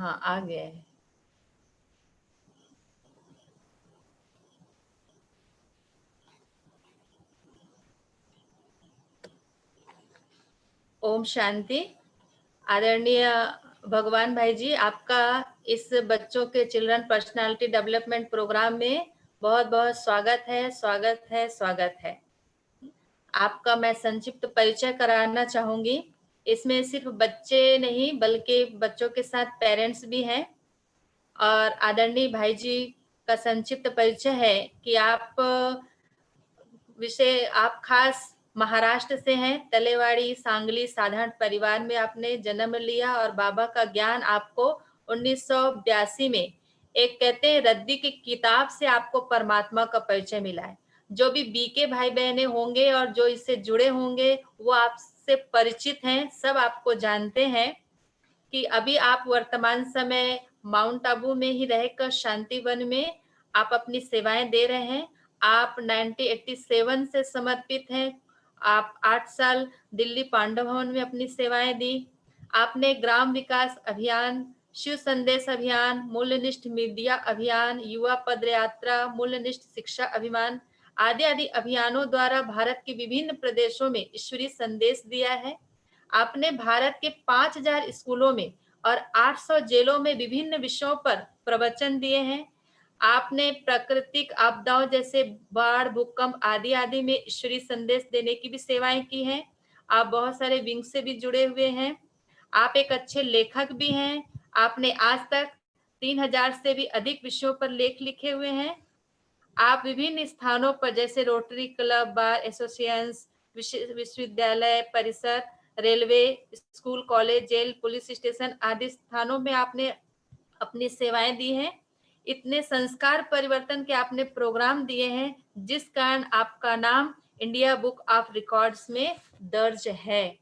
हाँ, आ गया है। ओम शांति। आदरणीय भगवान भाई जी, आपका इस बच्चों के चिल्ड्रन पर्सनालिटी डेवलपमेंट प्रोग्राम में बहुत बहुत स्वागत है, स्वागत है, स्वागत है। आपका मैं संक्षिप्त परिचय कराना चाहूंगी। इसमें सिर्फ बच्चे नहीं बल्कि बच्चों के साथ पेरेंट्स भी हैं। और आदरणीय भाई जी का संक्षिप्त परिचय है कि आप खास महाराष्ट्र से हैं। तलेवाड़ी सांगली साधारण परिवार में आपने जन्म लिया और बाबा का ज्ञान आपको 1982 में एक कहते हैं रद्दी की किताब से आपको परमात्मा का परिचय मिला है। जो भी बीके भाई बहने होंगे और जो इससे जुड़े होंगे वो आपसे परिचित हैं, सब आपको जानते हैं कि अभी आप वर्तमान समय माउंट आबू में ही रहकर शांतिवन में आप अपनी सेवाएं दे रहे हैं। आप 1987 से समर्पित हैं। आप 8 साल दिल्ली पांडव भवन में अपनी सेवाएं दी। आपने ग्राम विकास अभियान, शिव संदेश अभियान, मूल्यनिष्ठ मीडिया अभियान, युवा पदयात्रा, मूल्यनिष्ठ शिक्षा अभियान आदि आदि अभियानों द्वारा भारत के विभिन्न प्रदेशों में ईश्वरीय संदेश दिया है। आपने भारत के 5000 स्कूलों में और 800 जेलों में विभिन्न विषयों पर प्रवचन दिए हैं। आपने प्राकृतिक आपदाओं जैसे बाढ़, भूकंप आदि आदि में ईश्वरीय संदेश देने की भी सेवाएं की हैं। आप बहुत सारे विंग से भी जुड़े हुए हैं। आप एक अच्छे लेखक भी हैं। आपने आज तक 3000 से भी अधिक विषयों पर लेख लिखे हुए हैं। आप विभिन्न स्थानों पर जैसे रोटरी क्लब, बार एसोसिएशन, विश्वविद्यालय परिसर, railway, school, college, jail, police station आदि स्थानों में आपने अपनी सेवाएं दी हैं। इतने संस्कार परिवर्तन के आपने प्रोग्राम दिए हैं जिस कारण आपका नाम इंडिया बुक ऑफ रिकॉर्ड्स में दर्ज है।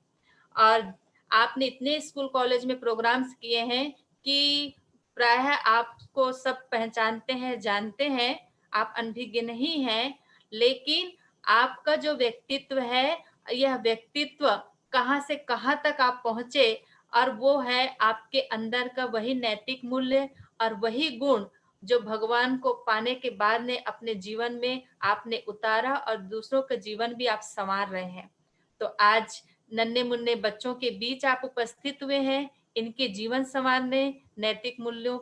और आपने इतने स्कूल कॉलेज में प्रोग्राम्स किए हैं कि प्रायः आपको सब पहचानते हैं, जानते हैं। आप अनभिज्ञ नहीं हैं, लेकिन आपका जो व्यक्तित्व है, यह व्यक्तित्व कहाँ से कहाँ तक आप पहुंचे, और वो है आपके अंदर का वही नैतिक मूल्य और वही गुण जो भगवान को पाने के बाद ने अपने जीवन में आपने उतारा और दूसरों का जीवन भी आप संवार रहे हैं। तो आज नन्हे मुन्ने बच्चों के बीच आप उपस्थित हुए हैं, इनके जीवन संवारने, नैतिक मूल्यों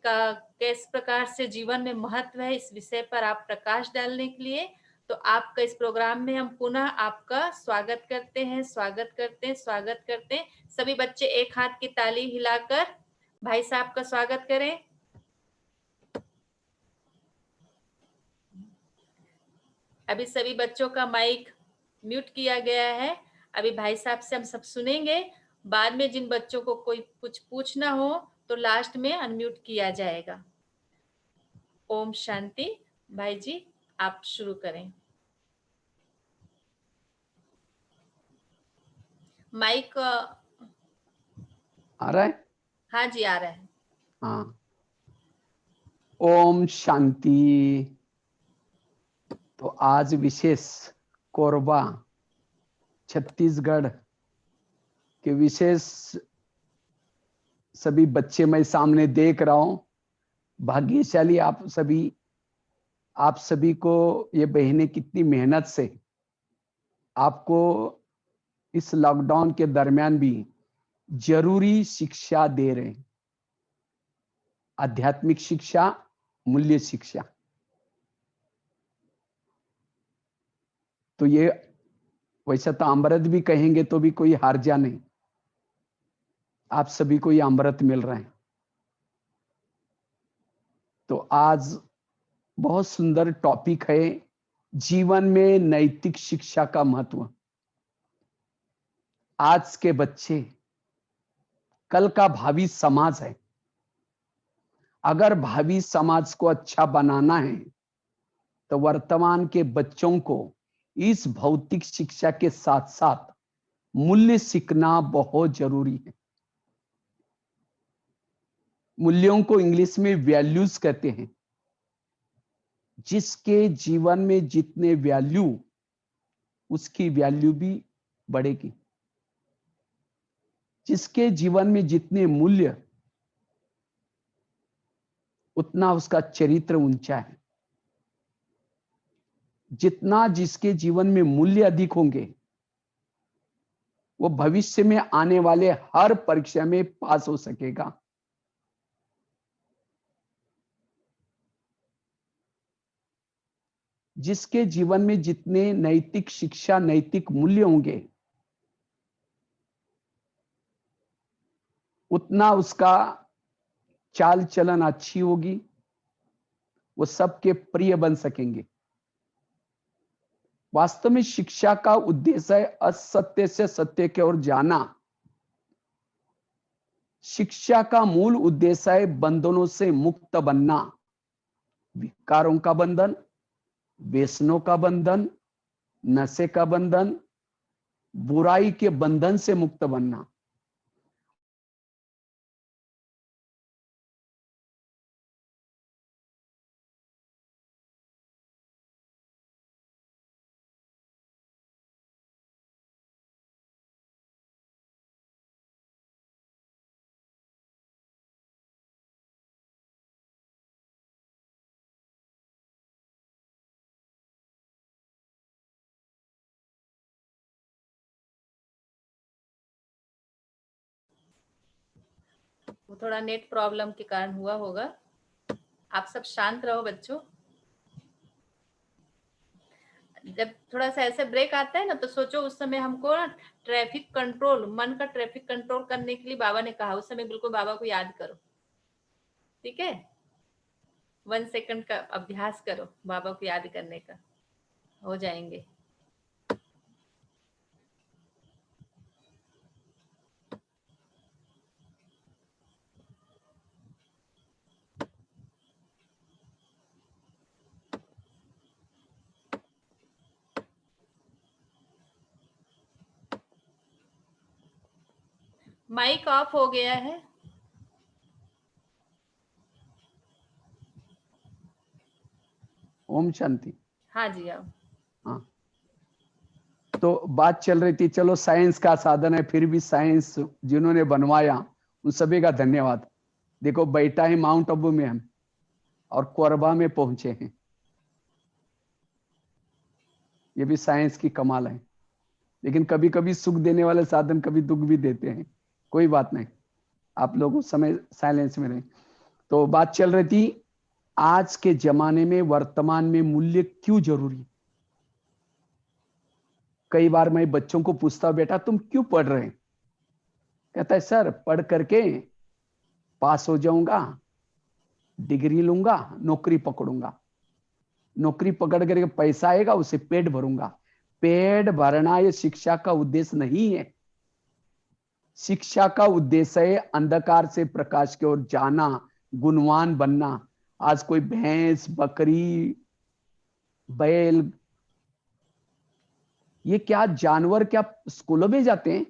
का किस प्रकार से जीवन में महत्व है, इस विषय पर आप प्रकाश डालने के लिए तो आपका इस प्रोग्राम में हम पुनः आपका स्वागत करते हैं, स्वागत करते हैं, स्वागत करते हैं। सभी बच्चे एक हाथ की ताली हिलाकर भाई साहब का स्वागत करें। अभी सभी बच्चों का माइक म्यूट किया गया है। अभी भाई साहब से हम सब सुनेंगे। बाद में जिन बच्चों को कोई कुछ पूछना हो तो लास्ट में अनम्यूट किया जाएगा। ओम शांति। भाई जी आप शुरू करें। माइक आ रहा है? हाँ जी आ रहा है। हाँ। ओम शांति। तो आज विशेष कोरबा छत्तीसगढ़ के विशेष सभी बच्चे मैं सामने देख रहा हूं। भाग्यशाली आप सभी को ये बहनें कितनी मेहनत से आपको इस लॉकडाउन के दरमियान भी जरूरी शिक्षा दे रहे हैं। आध्यात्मिक शिक्षा, मूल्य शिक्षा। तो ये वैसा तो अमृत भी कहेंगे तो भी कोई हार्जा नहीं। आप सभी को ये अमृत मिल रहे हैं। तो आज बहुत सुंदर टॉपिक है, जीवन में नैतिक शिक्षा का महत्व। आज के बच्चे कल का भावी समाज है। अगर भावी समाज को अच्छा बनाना है तो वर्तमान के बच्चों को इस भौतिक शिक्षा के साथ साथ मूल्य सीखना बहुत जरूरी है। मूल्यों को इंग्लिश में वैल्यूज कहते हैं। जिसके जीवन में जितने वैल्यू, उसकी वैल्यू भी बढ़ेगी। जिसके जीवन में जितने मूल्य, उतना उसका चरित्र ऊंचा है। जितना जिसके जीवन में मूल्य अधिक होंगे, वो भविष्य में आने वाले हर परीक्षा में पास हो सकेगा। जिसके जीवन में जितने नैतिक शिक्षा, नैतिक मूल्य होंगे, उतना उसका चाल चलन अच्छी होगी, वो सबके प्रिय बन सकेंगे। वास्तव में शिक्षा का उद्देश्य है असत्य से सत्य की ओर जाना। शिक्षा का मूल उद्देश्य है बंधनों से मुक्त बनना। विकारों का बंधन, व्यसनों का बंधन, नशे का बंधन, बुराई के बंधन से मुक्त बनना। वो थोड़ा नेट प्रॉब्लम के कारण हुआ होगा। आप सब शांत रहो बच्चों। जब थोड़ा सा ऐसे ब्रेक आता है ना, तो सोचो उस समय हमको ना ट्रैफिक कंट्रोल, मन का ट्रैफिक कंट्रोल करने के लिए बाबा ने कहा, उस समय बिल्कुल बाबा को याद करो। ठीक है, 1 सेकंड का अभ्यास करो बाबा को याद करने का, हो जाएंगे। माइक ऑफ हो गया है। ओम शांति। हाँ जी, आओ। हाँ, तो बात चल रही थी, चलो साइंस का साधन है, फिर भी साइंस जिन्होंने बनवाया उन सभी का धन्यवाद। देखो बैठा है माउंट आबू में हम, और कोरबा में पहुंचे हैं। ये भी साइंस की कमाल है। लेकिन कभी कभी सुख देने वाले साधन कभी दुख भी देते हैं। कोई बात नहीं, आप लोग उस समय साइलेंस में रहे। तो बात चल रही थी, आज के जमाने में वर्तमान में मूल्य क्यों जरूरी। कई बार मैं बच्चों को पूछता हूं, बेटा तुम क्यों पढ़ रहे हैं? कहता है सर पढ़ करके पास हो जाऊंगा, डिग्री लूंगा, नौकरी पकड़ूंगा, नौकरी पकड़ करके पैसा आएगा, उसे पेट भरूंगा। पेट भरना ये शिक्षा का उद्देश्य नहीं है। शिक्षा का उद्देश्य है अंधकार से प्रकाश की ओर जाना, गुणवान बनना। आज कोई भैंस, बकरी, बैल, ये क्या जानवर क्या स्कूलों में जाते हैं?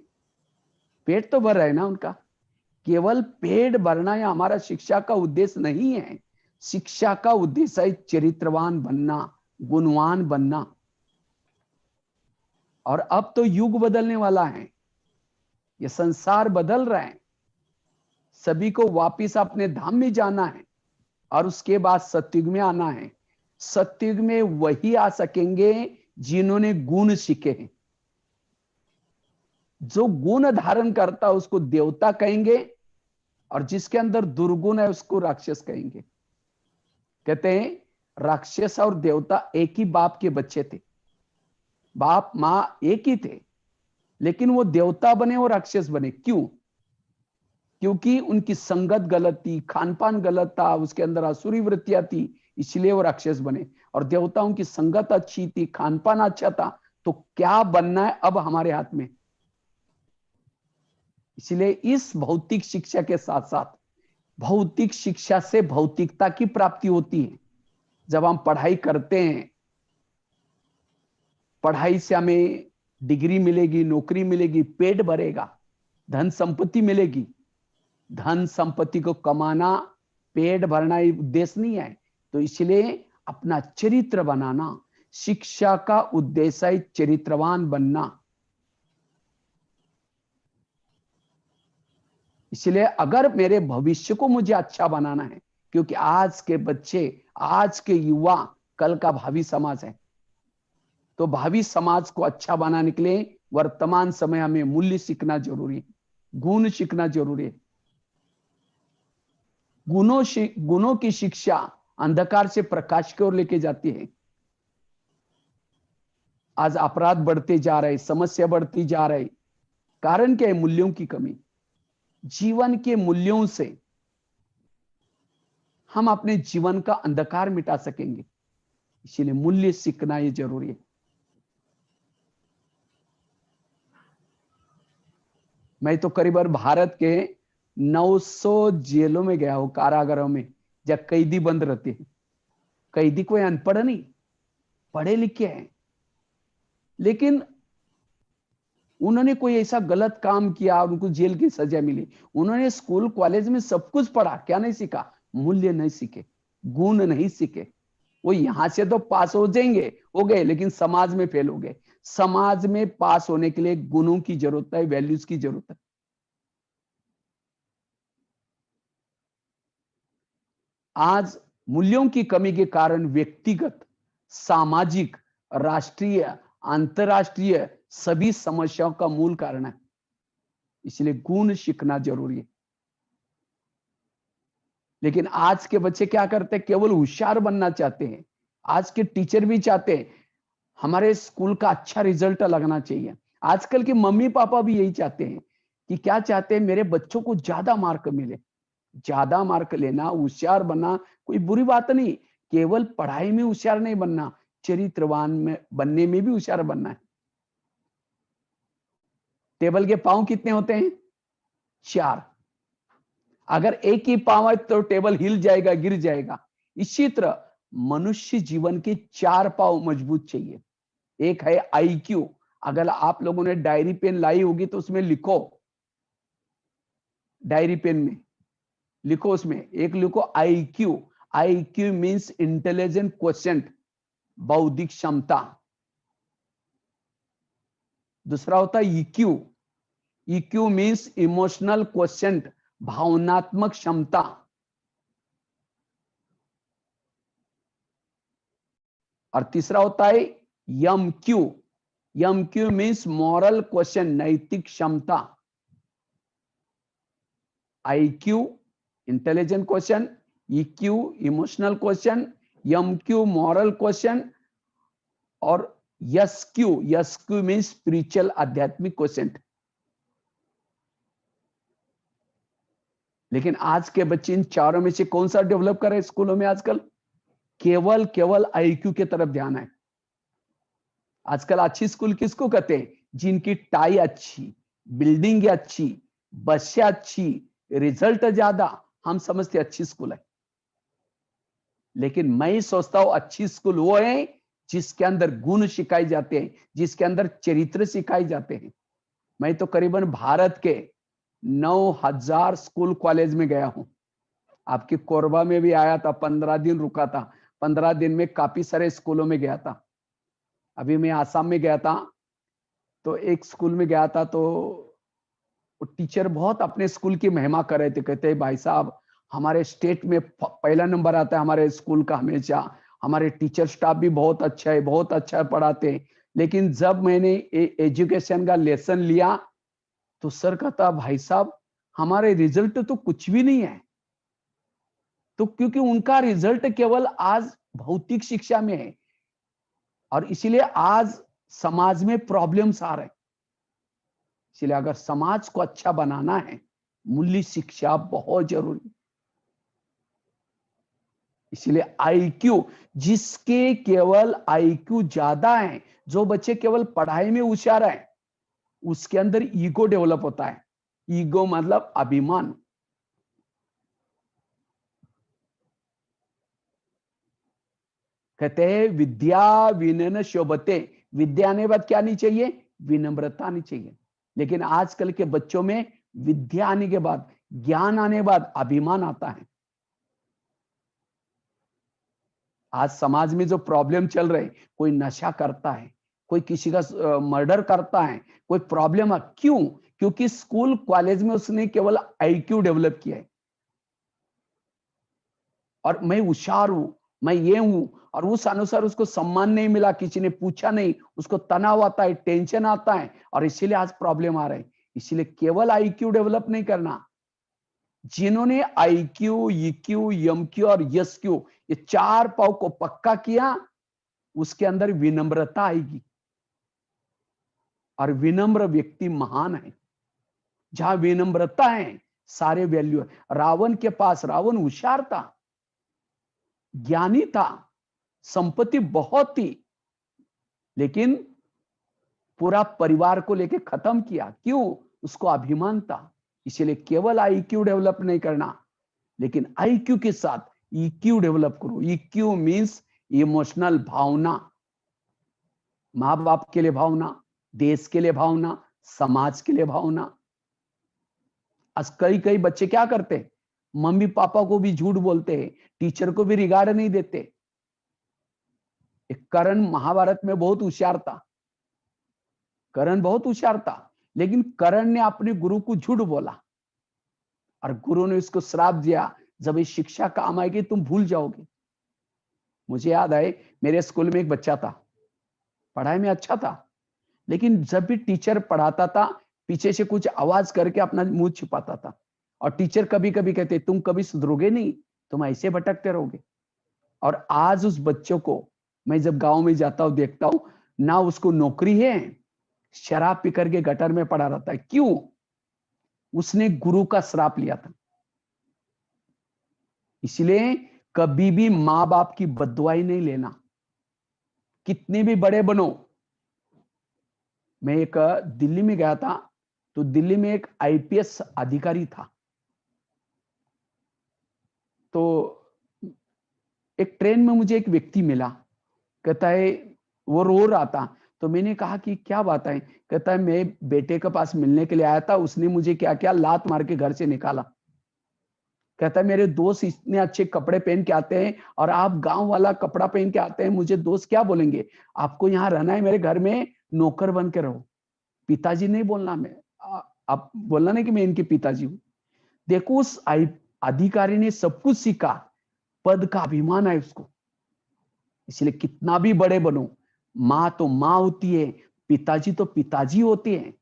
पेट तो भर रहा है ना उनका। केवल पेट भरना या हमारा शिक्षा का उद्देश्य नहीं है। शिक्षा का उद्देश्य है चरित्रवान बनना, गुणवान बनना। और अब तो युग बदलने वाला है, ये संसार बदल रहा है। सभी को वापिस अपने धाम में जाना है और उसके बाद सतयुग में आना है। सतयुग में वही आ सकेंगे जिन्होंने गुण सीखे हैं। जो गुण धारण करता है उसको देवता कहेंगे, और जिसके अंदर दुर्गुण है उसको राक्षस कहेंगे। कहते हैं राक्षस और देवता एक ही बाप के बच्चे थे, बाप मां एक ही थे, लेकिन वो देवता बने और राक्षस बने। क्यों? क्योंकि उनकी संगत गलत थी, खान पान गलत था, उसके अंदर आसुरी वृत्तियां थी, इसलिए वो राक्षस बने। और देवताओं की संगत अच्छी थी, खान पान अच्छा था, तो क्या बनना है अब हमारे हाथ में। इसलिए इस भौतिक शिक्षा के साथ साथ भौतिक शिक्षा से भौतिकता की प्राप्ति होती है। जब हम पढ़ाई करते हैं, पढ़ाई से हमें डिग्री मिलेगी, नौकरी मिलेगी, पेट भरेगा, धन संपत्ति मिलेगी। धन संपत्ति को कमाना, पेट भरना ये उद्देश्य नहीं है। तो इसलिए अपना चरित्र बनाना, शिक्षा का उद्देश्य है चरित्रवान बनना। इसलिए अगर मेरे भविष्य को मुझे अच्छा बनाना है, क्योंकि आज के बच्चे, आज के युवा कल का भावी समाज है। तो भावी समाज को अच्छा बनाने के लिए वर्तमान समय हमें मूल्य सीखना जरूरी है, गुण सीखना जरूरी है। गुणों की शिक्षा अंधकार से प्रकाश की ओर लेके जाती है। आज अपराध बढ़ते जा रहे, समस्या बढ़ती जा रही, कारण क्या है? मूल्यों की कमी। जीवन के मूल्यों से हम अपने जीवन का अंधकार मिटा सकेंगे, इसीलिए मूल्य सीखना ये जरूरी है। मैं तो करीबन भारत के 900 जेलों में गया हूं, कारागारों में, जब कैदी बंद रहते हैं। कैदी कोई अनपढ़ नहीं, पढ़े लिखे हैं, लेकिन उन्होंने कोई ऐसा गलत काम किया और उनको जेल की सजा मिली। उन्होंने स्कूल कॉलेज में सब कुछ पढ़ा, क्या नहीं सीखा? मूल्य नहीं सीखे, गुण नहीं सीखे। वो यहां से तो पास हो जाएंगे, हो गए, लेकिन समाज में फेल हो गए। समाज में पास होने के लिए गुणों की जरूरत है, वैल्यूज की जरूरत है। आज मूल्यों की कमी के कारण व्यक्तिगत, सामाजिक, राष्ट्रीय, अंतरराष्ट्रीय सभी समस्याओं का मूल कारण है। इसलिए गुण सीखना जरूरी है। लेकिन आज के बच्चे क्या करते हैं? केवल होशियार बनना चाहते हैं। आज के टीचर भी चाहते हैं हमारे स्कूल का अच्छा रिजल्ट लगना चाहिए। आजकल के मम्मी पापा भी यही चाहते हैं कि क्या चाहते हैं? मेरे बच्चों को ज्यादा मार्क मिले। ज्यादा मार्क लेना, होशियार बनना कोई बुरी बात नहीं। केवल पढ़ाई में होशियार नहीं बनना, चरित्रवान में बनने में भी होशियार बनना है। टेबल के पांव कितने होते हैं? 4। अगर एक ही पांव है तो टेबल हिल जाएगा, गिर जाएगा। इसी तरह मनुष्य जीवन के 4 पांव मजबूत चाहिए। एक है आईक्यू। अगर आप लोगों ने डायरी पेन लाई होगी तो उसमें लिखो, डायरी पेन में लिखो, उसमें एक लिखो IQ. IQ means intelligent question, बौद्धिक क्षमता। दूसरा होता है EQ. EQ means emotional question, भावनात्मक क्षमता। और तीसरा होता है M Q. M Q means moral question, नैतिक क्षमता। IQ intelligent question, EQ emotional question, M Q moral question, और यस क्यू मीन्स स्पिरिचुअल, आध्यात्मिक क्वेश्चन। लेकिन आज के बच्चे इन चारों में से कौन सा डेवलप कर रहे हैं स्कूलों में आजकल? केवल आईक्यू की तरफ ध्यान है। आजकल अच्छी स्कूल किसको कहते हैं? जिनकी टाई अच्छी, बिल्डिंग अच्छी, बसें अच्छी, रिजल्ट ज्यादा, हम समझते अच्छी स्कूल है। लेकिन मैं सोचता हूं अच्छी स्कूल वो है जिसके अंदर गुण सिखाए जाते हैं, जिसके अंदर चरित्र सिखाए जाते हैं। मैं तो करीबन भारत के 9000 स्कूल कॉलेज में गया हूं। आपकी कोरबा में भी आया था, 15 दिन रुका था। 15 दिन में काफी सारे स्कूलों में गया था। अभी मैं आसाम में गया था, तो एक स्कूल में गया था, तो टीचर बहुत अपने स्कूल की महिमा कर रहे थे। कहते हैं भाई साहब, हमारे स्टेट में पहला नंबर आता है हमारे स्कूल का हमेशा। हमारे टीचर स्टाफ भी बहुत अच्छा है, बहुत अच्छा पढ़ाते हैं। लेकिन जब मैंने एजुकेशन का लेसन लिया तो सर कहता, भाई साहब हमारे रिजल्ट तो कुछ भी नहीं है। तो क्योंकि उनका रिजल्ट केवल आज भौतिक शिक्षा में है, और इसीलिए आज समाज में प्रॉब्लम्स आ रहे हैं। इसलिए अगर समाज को अच्छा बनाना है, मूल्य शिक्षा बहुत जरूरी है। इसलिए आईक्यू, जिसके केवल आईक्यू ज्यादा है, जो बच्चे केवल पढ़ाई में होशियार है, उसके अंदर ईगो डेवलप होता है। ईगो मतलब अभिमान। कहते हैं विद्या विनय शोभते। विद्या आने बाद क्या नहीं चाहिए? विनम्रता नहीं चाहिए। लेकिन आजकल के बच्चों में विद्या आने के बाद, ज्ञान आने के बाद अभिमान आता है। आज समाज में जो प्रॉब्लम चल रहे, कोई नशा करता है, कोई किसी का मर्डर करता है, कोई प्रॉब्लम है, क्यों? क्योंकि स्कूल कॉलेज में उसने केवल आईक्यू डेवलप किया है। और मैं होशियार हूं, मैं ये हूं, और उस अनुसार उसको सम्मान नहीं मिला, किसी ने पूछा नहीं, उसको तनाव आता है, टेंशन आता है, और इसीलिए आज प्रॉब्लम आ रहा है। इसीलिए केवल आईक्यू डेवलप नहीं करना, जिन्होंने आईक्यू, ईक्यू, एमक्यू और एसक्यू ये 4 पाव को पक्का किया, उसके अंदर विनम्रता आएगी, और विनम्र व्यक्ति महान है। जहां विनम्रता है सारे वैल्यू है। रावण के पास, रावण होशियार था, ज्ञानी था, संपत्ति बहुत थी, लेकिन पूरा परिवार को लेके खत्म किया। क्यों? उसको अभिमान था। इसलिए केवल आईक्यू डेवलप नहीं करना, लेकिन आईक्यू के साथ ईक्यू डेवलप करो। ईक्यू मींस इमोशनल भावना, माँ बाप के लिए भावना, देश के लिए भावना, समाज के लिए भावना। आज कई कई बच्चे क्या करते हैं, मम्मी पापा को भी झूठ बोलते हैं, टीचर को भी रिगार्ड नहीं देते। कर्ण महाभारत में बहुत होशियार था, कर्ण बहुत होशियार था, लेकिन कर्ण ने अपने गुरु को झूठ बोला, और गुरु ने उसको श्राप दिया, जब ये शिक्षा काम आएगी तुम भूल जाओगे। मुझे याद आए, मेरे स्कूल में एक बच्चा था, पढ़ाई में अच्छा था, लेकिन जब भी टीचर पढ़ाता था, पीछे से कुछ आवाज करके अपना मुंह छिपाता था, और टीचर कभी कभी कहते तुम कभी सुधरोगे नहीं, तुम ऐसे भटकते रहोगे। और आज उस बच्चों को मैं जब गांव में जाता हूं, देखता हूं ना, उसको नौकरी है, शराब पी करके गटर में पड़ा रहता है। क्यों? उसने गुरु का श्राप लिया था। इसलिए कभी भी मां बाप की बददुआई नहीं लेना, कितने भी बड़े बनो। मैं एक दिल्ली में गया था, तो दिल्ली में एक आईपीएस अधिकारी था। तो एक ट्रेन में मुझे एक व्यक्ति मिला, कहता है, वो रो रहा था। तो मैंने कहा कि क्या बात है? कहता है मैं बेटे के पास मिलने के लिए आया था, उसने मुझे क्या क्या लात मार के घर से निकाला। कहता है मेरे दोस्त इतने अच्छे कपड़े पहन के आते हैं, और आप गांव वाला कपड़ा पहन के आते हैं, मुझे दोस्त क्या बोलेंगे? आपको यहाँ रहना है, मेरे घर में नौकर बन के रहो, पिताजी नहीं बोलना। मैं आप बोलना नहीं कि मैं इनके पिताजी हूं। देखो, उस अधिकारी ने सब कुछ सीखा, पद का अभिमान है उसको। इसलिए कितना भी बड़े बनो, मां तो मां होती है, पिताजी तो पिताजी होते हैं।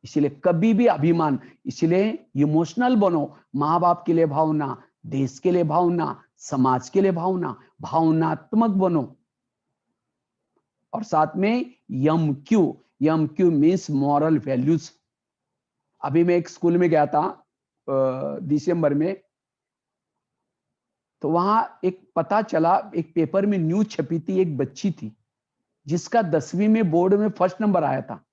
इसलिए कभी भी अभिमान, इसलिए इमोशनल बनो, मां बाप के लिए भावना, देश के लिए भावना, समाज के लिए भावना, भावनात्मक बनो। और साथ में M Q means moral values. अभी मैं एक स्कूल में गया था दिसंबर में, तो वहां एक पता चला, एक पेपर में न्यूज छपी थी, एक बच्ची थी जिसका 10वीं में बोर्ड में फर्स्ट नंबर आया था,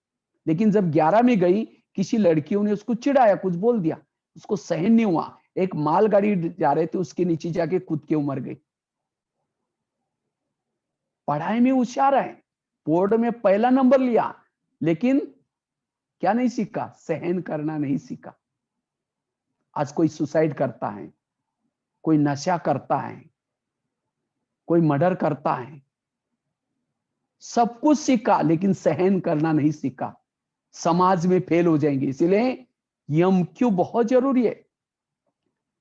लेकिन जब 11 में गई, किसी लड़कियों ने उसको चिढ़ाया, कुछ बोल दिया, उसको सहन नहीं हुआ, एक मालगाड़ी जा रहे थे, उसके नीचे जाके कूद के मर गई। पढ़ाई में होशियार है, बोर्ड में पहला नंबर लिया, लेकिन क्या नहीं सीखा? सहन करना नहीं सीखा। आज कोई सुसाइड करता है, कोई नशा करता है, कोई मर्डर करता है, सब कुछ सीखा लेकिन सहन करना नहीं सीखा, समाज में फेल हो जाएंगे। इसलिए एम क्यू बहुत जरूरी है,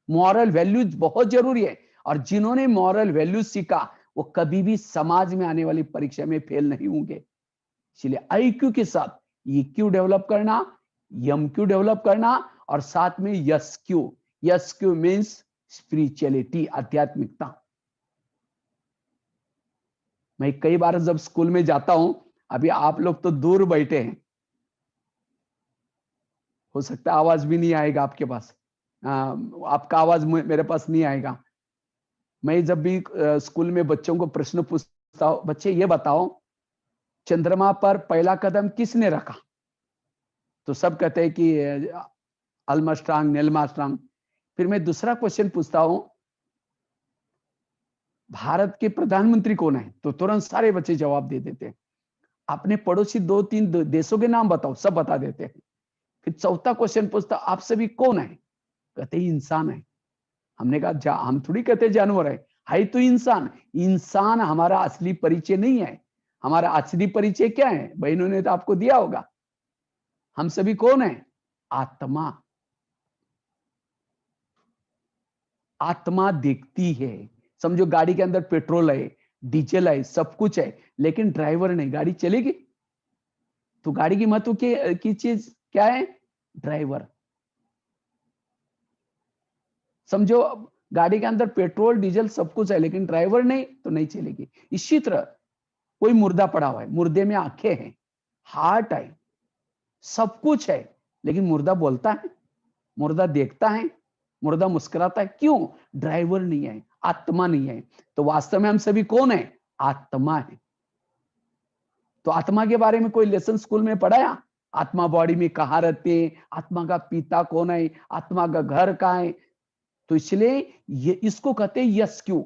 मॉरल वैल्यूज बहुत जरूरी है। और जिन्होंने मॉरल वैल्यूज सीखा, वो कभी भी समाज में आने वाली परीक्षा में फेल नहीं होंगे। इसलिए आईक्यू के साथ ईक्यू डेवलप करना, एम क्यू डेवलप करना, और साथ में यस क्यू मीन्स स्पिरिचुअलिटी, आध्यात्मिकता। मैं कई बार जब स्कूल में जाता हूं, अभी आप लोग तो दूर बैठे हैं, हो सकता है आवाज भी नहीं आएगा आपके पास, आपका आवाज मेरे पास नहीं आएगा। मैं जब भी स्कूल में बच्चों को प्रश्न पूछता हूं, बच्चे ये बताओ चंद्रमा पर पहला कदम किसने रखा? तो सब कहते हैं कि आर्मस्ट्रांग, नील आर्मस्ट्रांग। फिर मैं दूसरा क्वेश्चन पूछता हूं, भारत के प्रधानमंत्री कौन है? तो तुरंत सारे बच्चे जवाब दे देते हैं। अपने पड़ोसी 2-3 देशों के नाम बताओ, सब बता देते हैं। फिर चौथा क्वेश्चन पूछता, आप सभी कौन है? कहते ही इंसान है। हमने कहा हम थोड़ी कहते जानवर है तो इंसान। इंसान हमारा असली परिचय नहीं है। हमारा असली परिचय क्या है? बहनों ने तो आपको दिया होगा। हम सभी कौन है? आत्मा। आत्मा देखती है। समझो गाड़ी के अंदर पेट्रोल है, डीजल है, सब कुछ है, लेकिन ड्राइवर नहीं, गाड़ी चलेगी? तो गाड़ी की महत्व की चीज क्या है? ड्राइवर। समझो गाड़ी के अंदर पेट्रोल डीजल सब कुछ है, लेकिन ड्राइवर नहीं तो नहीं चलेगी। इसी तरह कोई मुर्दा पड़ा हुआ है, मुर्दे में आंखें हैं, हार्ट है, सब कुछ है, लेकिन मुर्दा बोलता है, मुर्दा देखता है, मुर्दा मुस्कुराता है, क्यों? ड्राइवर नहीं है, आत्मा नहीं है। तो वास्तव में हम सभी कौन है? आत्मा है। तो आत्मा के बारे में कोई लेसन स्कूल में पढ़ाया? आत्मा बॉडी में कहाँ रहते हैं, आत्मा का पिता कौन है, आत्मा का घर कहाँ है? तो इसलिए ये इसको कहते हैं यस क्यू।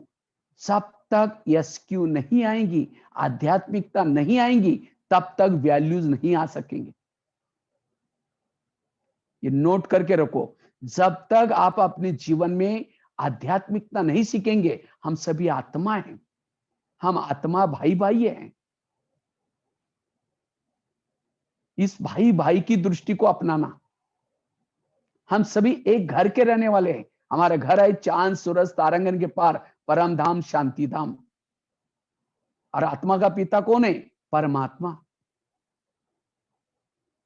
जब तक यस क्यू नहीं आएंगी, आध्यात्मिकता नहीं आएंगी, तब तक वैल्यूज नहीं आ सकेंगे। ये नोट करके रखो, जब तक आप अपने जीवन में आध्यात्मिकता नहीं सीखेंगे, हम सभी आत्मा हैं, हम आत्मा भाई भाई हैं। इस भाई भाई की दृष्टि को अपनाना। हम सभी एक घर के रहने वाले हैं। हमारा घर है चांद सूरज तारांगन के पार, परम धाम शांति धाम। और आत्मा का पिता कौन है? परमात्मा।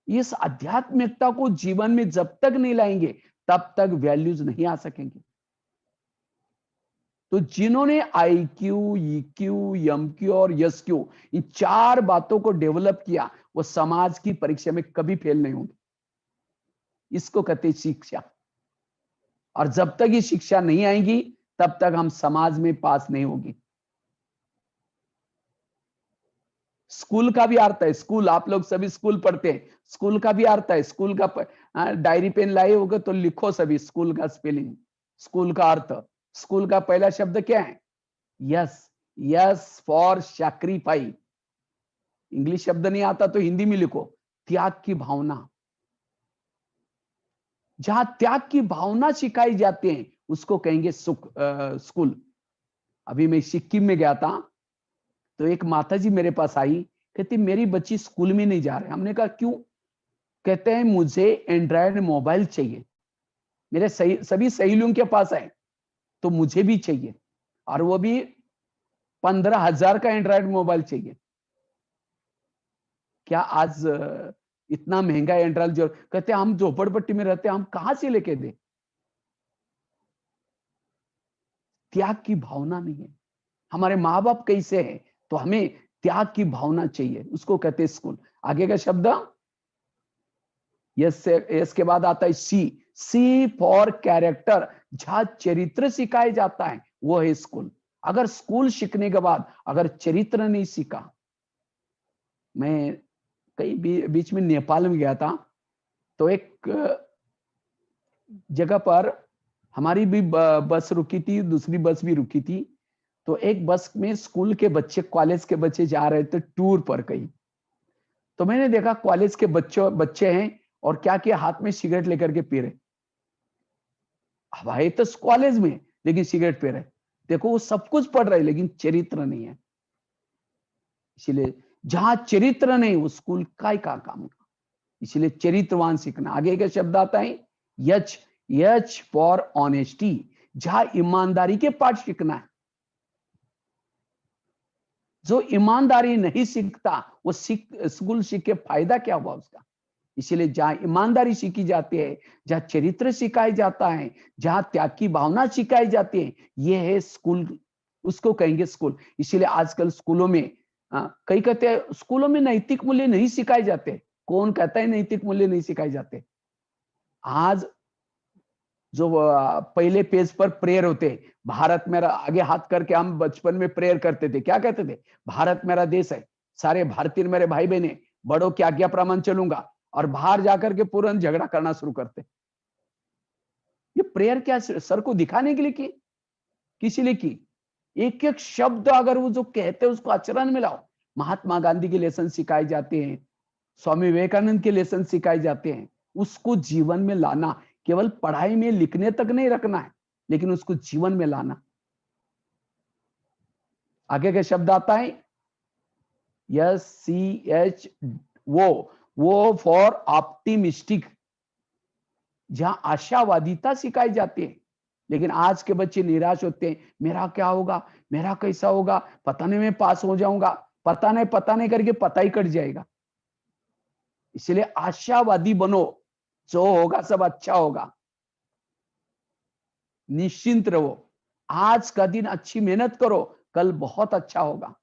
इस आध्यात्मिकता को जीवन में जब तक नहीं लाएंगे, तब तक वैल्यूज नहीं आ सकेंगे। तो जिन्होंने IQ, EQ, MQ और SQ इन 4 बातों को डेवलप किया, वो समाज की परीक्षा में कभी फेल नहीं होंगे। इसको कहते हैं शिक्षा। और जब तक ये शिक्षा नहीं आएगी, तब तक हम समाज में पास नहीं होगी। स्कूल का भी अर्थ है, स्कूल आप लोग सभी स्कूल पढ़ते हैं, स्कूल का भी अर्थ है। स्कूल का डायरी पेन लाए होगे तो लिखो सभी स्कूल का स्पेलिंग, स्कूल का अर्थ। स्कूल का पहला शब्द क्या है? Yes. Yes for sacrifice. English शब्द नहीं आता तो हिंदी में लिखो, त्याग की भावना। जहां त्याग की भावना सिखाई जाती है, उसको कहेंगे स्कूल। अभी मैं सिक्किम में गया था, तो एक माताजी मेरे पास आई, कहती मेरी बच्ची स्कूल में नहीं जा रही। हमने कहा क्यों? कहते हैं मुझे एंड्रॉयड मोबाइल चाहिए, मेरे सभी सहेलियों के पास है, तो मुझे भी चाहिए, और वो भी 15,000 का एंड्रॉयड मोबाइल चाहिए। क्या आज इतना महंगा एंड्रॉयड? जो कहते हम झोपड़पट्टी में रहते हैं, हम कहां से लेके दे? त्याग की भावना नहीं है। हमारे माँ बाप कैसे हैं, तो हमें त्याग की भावना चाहिए, उसको कहते हैं स्कूल। आगे का शब्द यस से, यस के बाद आता है सी। C for character. जहां चरित्र सिखाया जाता है वो है स्कूल। अगर स्कूल सीखने के बाद अगर चरित्र नहीं सीखा, मैं कई बीच में नेपाल में गया था, तो एक जगह पर हमारी भी बस रुकी थी, दूसरी बस भी रुकी थी। तो एक बस में स्कूल के बच्चे, कॉलेज के बच्चे जा रहे थे टूर पर कहीं। तो मैंने देखा कॉलेज के बच्चे हैं, और क्या किया, हाथ में सिगरेट लेकर के पी रहे। अब आए तो कॉलेज में, लेकिन सिगरेट पी रहे। देखो वो सब कुछ पढ़ रहे, लेकिन चरित्र नहीं है। इसलिए जहां चरित्र नहीं, वो स्कूल का ही काम का। इसलिए चरित्रवान सीखना। आगे का शब्द आता है यच। यच फॉर ऑनेस्टी। जहां ईमानदारी के पाठ सीखना है। जो ईमानदारी नहीं सीखता, वो स्कूल सीख के फायदा क्या हुआ उसका? इसलिए जहां ईमानदारी सीखी जाती है, जहां चरित्र सिखाया जाता है, जहां त्याग की भावना सिखाई जाती है, ये है स्कूल, उसको कहेंगे स्कूल। इसीलिए आजकल स्कूलों में कई कहते हैं स्कूलों में नैतिक मूल्य नहीं सिखाए जाते। कौन कहता है नैतिक मूल्य नहीं सिखाए जाते? आज जो पहले पेज पर प्रेयर होते, भारत मेरा, आगे हाथ करके हम बचपन में प्रेयर करते थे, क्या कहते थे? भारत मेरा देश है, सारे भारतीय मेरे भाई बहन, बड़ों की आज्ञा प्रमाण चलूंगा। और बाहर जाकर के पूरा झगड़ा करना शुरू करते। ये प्रेयर क्या सर को दिखाने के लिए की? किसी लिए की? एक एक शब्द अगर वो जो कहते हैं उसको आचरण में लाओ। महात्मा गांधी के लेसन सिखाए जाते हैं, स्वामी विवेकानंद के लेसन सिखाए जाते हैं। उसको जीवन में लाना, केवल पढ़ाई में लिखने तक नहीं रखना है, लेकिन उसको जीवन में लाना। आगे का शब्द आता है SCH। वो फॉर ऑप्टिमिस्टिक। जहां आशावादिता सिखाई जाती है। लेकिन आज के बच्चे निराश होते हैं, मेरा क्या होगा, मेरा कैसा होगा, पता नहीं मैं पास हो जाऊंगा, पता नहीं करके पता ही कट जाएगा। इसलिए आशावादी बनो, जो होगा सब अच्छा होगा, निश्चिंत रहो, आज का दिन अच्छी मेहनत करो, कल बहुत अच्छा होगा।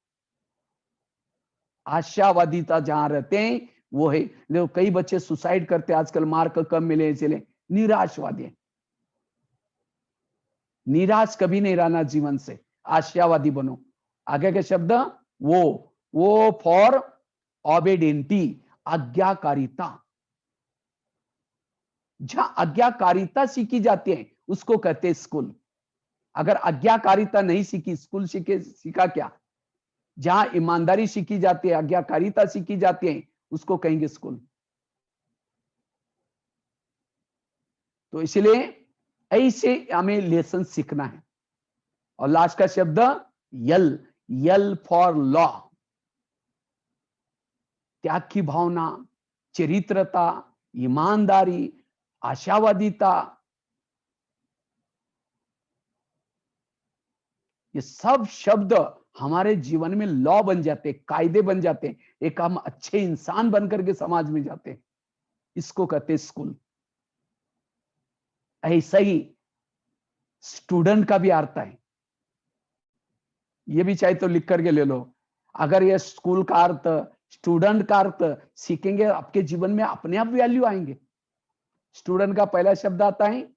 आशावादीता जहां रहते हैं वो है। देखो कई बच्चे सुसाइड करते हैं आजकल, मार्क कम मिले इसलिए, निराशवादी है। निराश कभी नहीं रहना जीवन से, आशावादी बनो। आगे के शब्द, वो फॉर ऑबेडेंटी, आज्ञाकारिता। जहां आज्ञाकारिता सीखी जाती है उसको कहते हैं स्कूल। अगर आज्ञाकारिता नहीं सीखी, स्कूल सीखा क्या? जहां ईमानदारी सीखी जाती है, आज्ञाकारिता सीखी जाती है, उसको कहेंगे स्कूल। तो इसलिए ऐसे हमें लेसन सीखना है। और लास्ट का शब्द यल, यल फॉर लॉ, त्याग की भावना, चरित्रता, ईमानदारी, आशावादिता, ये सब शब्द हमारे जीवन में लॉ बन जाते, कायदे बन जाते, एक हम अच्छे इंसान बनकर के समाज में जाते, इसको कहते स्कूल। ऐसा ही स्टूडेंट का भी अर्थ है, ये भी चाहे तो लिख करके ले लो। अगर ये स्कूल का अर्थ, स्टूडेंट का अर्थ सीखेंगे, आपके जीवन में अपने आप वैल्यू आएंगे। स्टूडेंट का पहला शब्द आता है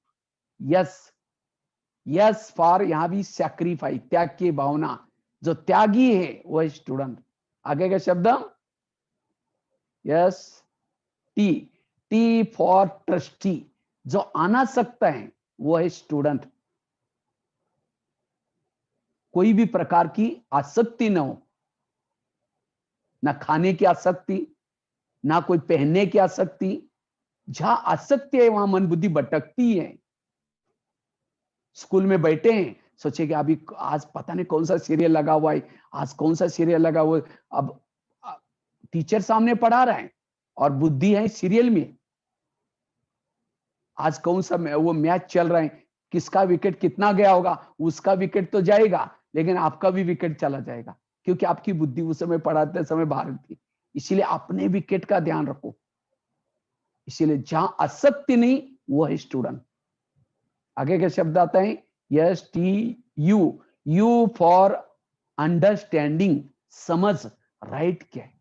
यस, यस फॉर, यहां भी सैक्रिफाइस, त्याग की भावना, जो त्यागी है वो है स्टूडेंट। आगे का शब्द yes T, T for trustee, जो आना सकता है वो है स्टूडेंट। कोई भी प्रकार की आसक्ति ना हो, ना खाने की आसक्ति, ना कोई पहनने की आसक्ति। जहां आसक्ति है वहां मन बुद्धि भटकती है। स्कूल में बैठे हैं, सोचे कि अभी आज पता नहीं कौन सा सीरियल लगा हुआ है, आज कौन सा सीरियल लगा हुआ है। अब टीचर सामने पढ़ा रहा है और बुद्धि है सीरियल में। आज कौन सा वो मैच चल रहा है, किसका विकेट कितना गया होगा, उसका विकेट तो जाएगा लेकिन आपका भी विकेट चला जाएगा, क्योंकि आपकी बुद्धि उस समय पढ़ाते समय बाहर थी। इसीलिए अपने विकेट का ध्यान रखो। इसीलिए जहां आसक्ति नहीं वो है स्टूडेंट। आगे के शब्द आता है yes T U, you for understanding, समझ, राइट क्या है,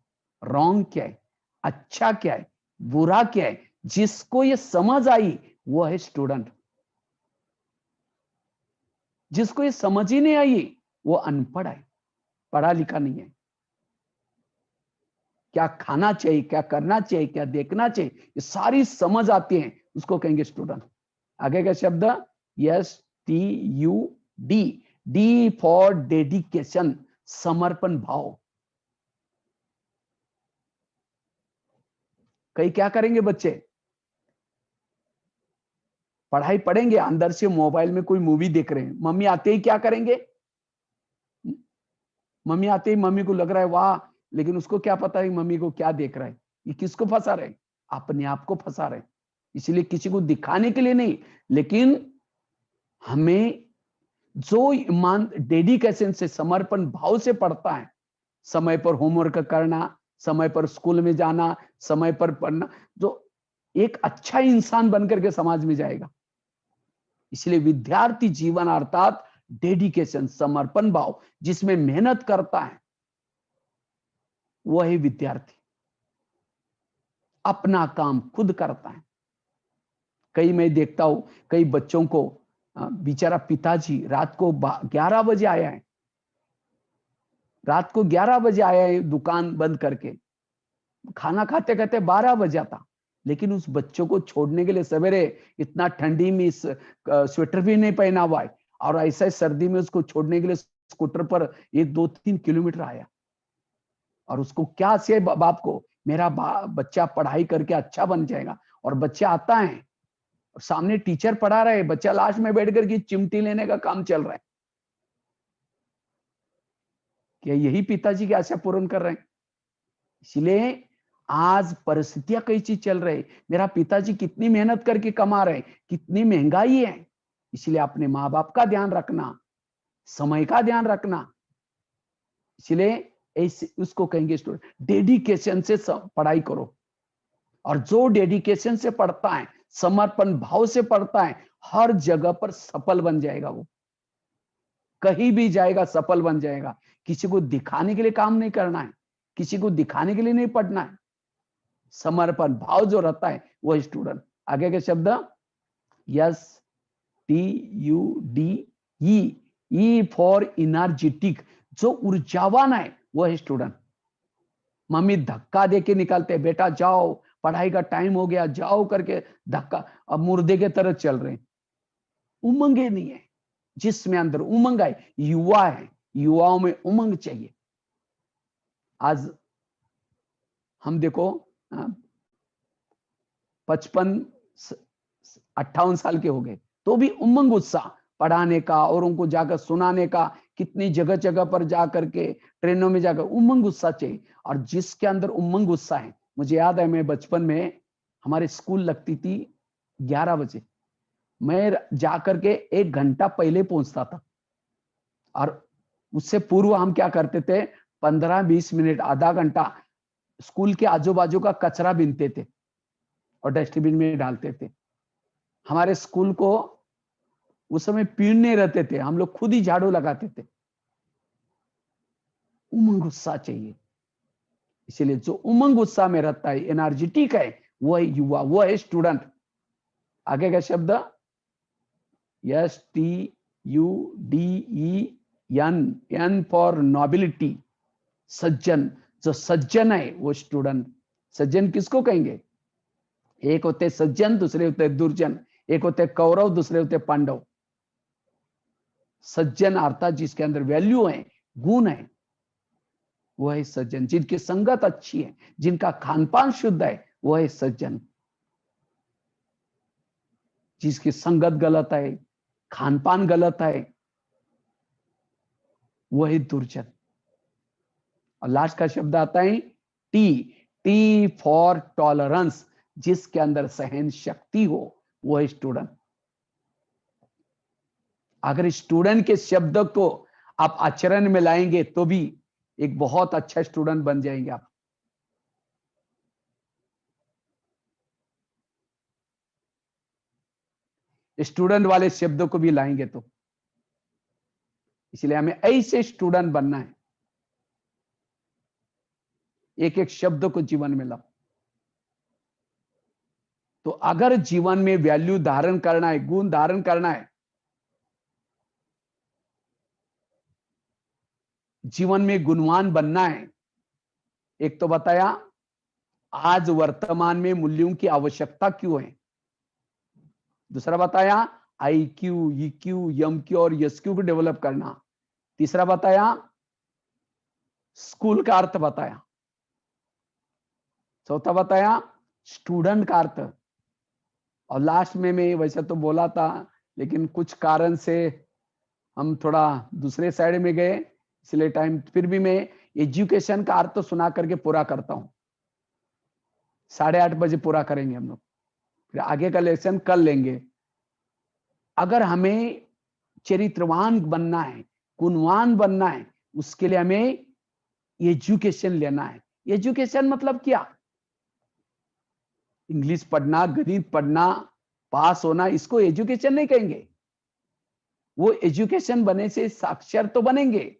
रॉन्ग क्या है, अच्छा क्या है, बुरा क्या है। जिसको ये समझ आई वो है स्टूडेंट। जिसको ये समझ ही नहीं आई वो अनपढ़ है, पढ़ा लिखा नहीं है। क्या खाना चाहिए, क्या करना चाहिए, क्या देखना चाहिए, ये सारी समझ आती है, उसको कहेंगे स्टूडेंट। आगे का शब्द yes T U D, D for dedication, समर्पण भाव। कई क्या करेंगे बच्चे, पढ़ाई पढ़ेंगे, अंदर से मोबाइल में कोई मूवी देख रहे हैं, मम्मी आते ही क्या करेंगे, मम्मी आते ही मम्मी को लग रहा है वाह, लेकिन उसको क्या पता है मम्मी को क्या देख रहा है। ये किसको फंसा रहे, अपने आप को फंसा रहे। इसलिए किसी को दिखाने के लिए नहीं, लेकिन हमें जो ईमान डेडिकेशन से, समर्पण भाव से पढ़ता है, समय पर होमवर्क करना, समय पर स्कूल में जाना, समय पर पढ़ना, जो एक अच्छा इंसान बनकर के समाज में जाएगा। इसलिए विद्यार्थी जीवन अर्थात डेडिकेशन, समर्पण भाव, जिसमें मेहनत करता है वह है विद्यार्थी, अपना काम खुद करता है। कई मैं देखता हूं, कई बच्चों को बेचारा पिताजी रात को 11 बजे आया है, रात को 11 बजे आया है दुकान बंद करके, खाना खाते खाते 12 बजा था, लेकिन उस बच्चों को छोड़ने के लिए सवेरे इतना ठंडी में स्वेटर भी नहीं पहना हुआ है, और ऐसा सर्दी में उसको छोड़ने के लिए स्कूटर पर 1-2-3 किलोमीटर आया। और उसको क्या से बाप को, मेरा बच्चा पढ़ाई करके अच्छा बन जाएगा। और बच्चा आता है, सामने टीचर पढ़ा रहे, बच्चा लास्ट में बैठ करके चिमटी लेने का काम चल रहा है। क्या यही पिताजी की आशा पूर्ण कर रहे हैं? इसलिए आज परिस्थितियां कैसी चल रही, मेरा पिताजी कितनी मेहनत करके कमा रहे, कितनी महंगाई है, इसलिए अपने माँ बाप का ध्यान रखना, समय का ध्यान रखना। इसलिए ऐसे उसको कहेंगे स्टूडेंट, डेडिकेशन से पढ़ाई करो। और जो डेडिकेशन से पढ़ता है, समर्पण भाव से पढ़ता है, हर जगह पर सफल बन जाएगा। वो कहीं भी जाएगा सफल बन जाएगा। किसी को दिखाने के लिए काम नहीं करना है, किसी को दिखाने के लिए नहीं पढ़ना है। समर्पण भाव जो रहता है वो स्टूडेंट। आगे के शब्द, yes T U D E for energetic, जो ऊर्जावान है वो है स्टूडेंट। मम्मी धक्का देके निकालते हैं, बेटा जाओ पढ़ाई का टाइम हो गया जाओ करके धक्का, अब मुर्दे के तरह चल रहे हैं। उमंगे नहीं है, जिसमें अंदर उमंग है, युवा है, युवाओं में उमंग चाहिए। आज हम देखो 55-58 साल के हो गए तो भी उमंग उत्साह पढ़ाने का और उनको जाकर सुनाने का, कितनी जगह जगह पर जाकर के ट्रेनों में जाकर उमंग उत्साह चाहिए। और जिसके अंदर उमंग उत्साह है, मुझे याद है मैं बचपन में हमारे स्कूल लगती थी 11 बजे, मैं जाकर के 1 घंटा पहले पहुंचता था। और उससे पूर्व हम क्या करते थे, 15-20 मिनट आधा घंटा स्कूल के आजू बाजू का कचरा बीनते थे और डस्टबिन में डालते थे। हमारे स्कूल को उस समय पेड़ नहीं रहते थे, हम लोग खुद ही झाड़ू लगाते थे। उमंग उत्साह चाहिए। इसलिए जो उमंग उत्साह में रहता है, एनर्जेटिक है, वो है युवा, वो है स्टूडेंट। आगे का शब्द, STUDEN फॉर नोबिलिटी, सज्जन। जो सज्जन है वो स्टूडेंट। सज्जन किसको कहेंगे? एक होते सज्जन, दूसरे होते दुर्जन। एक होते कौरव, दूसरे होते पांडव। सज्जन अर्थात जिसके अंदर वैल्यू है, गुण है, वो है सज्जन। जिनकी संगत अच्छी है, जिनका खानपान शुद्ध है, वो है सज्जन। जिसकी संगत गलत है, खानपान गलत है, वो है दुर्जन। और लास्ट का शब्द आता है टी फॉर टॉलरेंस। जिसके अंदर सहन शक्ति हो, वो है स्टूडेंट। अगर स्टूडेंट के शब्द को आप आचरण में लाएंगे तो भी एक बहुत अच्छा स्टूडेंट बन जाएंगे आप। स्टूडेंट वाले शब्दों को भी लाएंगे तो, इसलिए हमें ऐसे स्टूडेंट बनना है। एक एक शब्द को जीवन में लाओ। तो अगर जीवन में वैल्यू धारण करना है, गुण धारण करना है, जीवन में गुणवान बनना है, एक तो बताया आज वर्तमान में मूल्यों की आवश्यकता क्यों है। दूसरा बताया IQ, EQ, MQ और SQ को डेवलप करना। तीसरा बताया स्कूल का अर्थ बताया। चौथा बताया स्टूडेंट का अर्थ। और लास्ट में मैं वैसे तो बोला था, लेकिन कुछ कारण से हम थोड़ा दूसरे साइड में गए, इसलिए टाइम, फिर भी मैं एजुकेशन का अर्थ तो सुना करके पूरा करता हूं। 8:30 बजे पूरा करेंगे हम लोग, फिर आगे का लेसन कल लेंगे। अगर हमें चरित्रवान बनना है, गुणवान बनना है, उसके लिए हमें एजुकेशन लेना है। एजुकेशन मतलब क्या? इंग्लिश पढ़ना, गणित पढ़ना, पास होना, इसको एजुकेशन नहीं कहेंगे। वो एजुकेशन बने से साक्षर तो बनेंगे।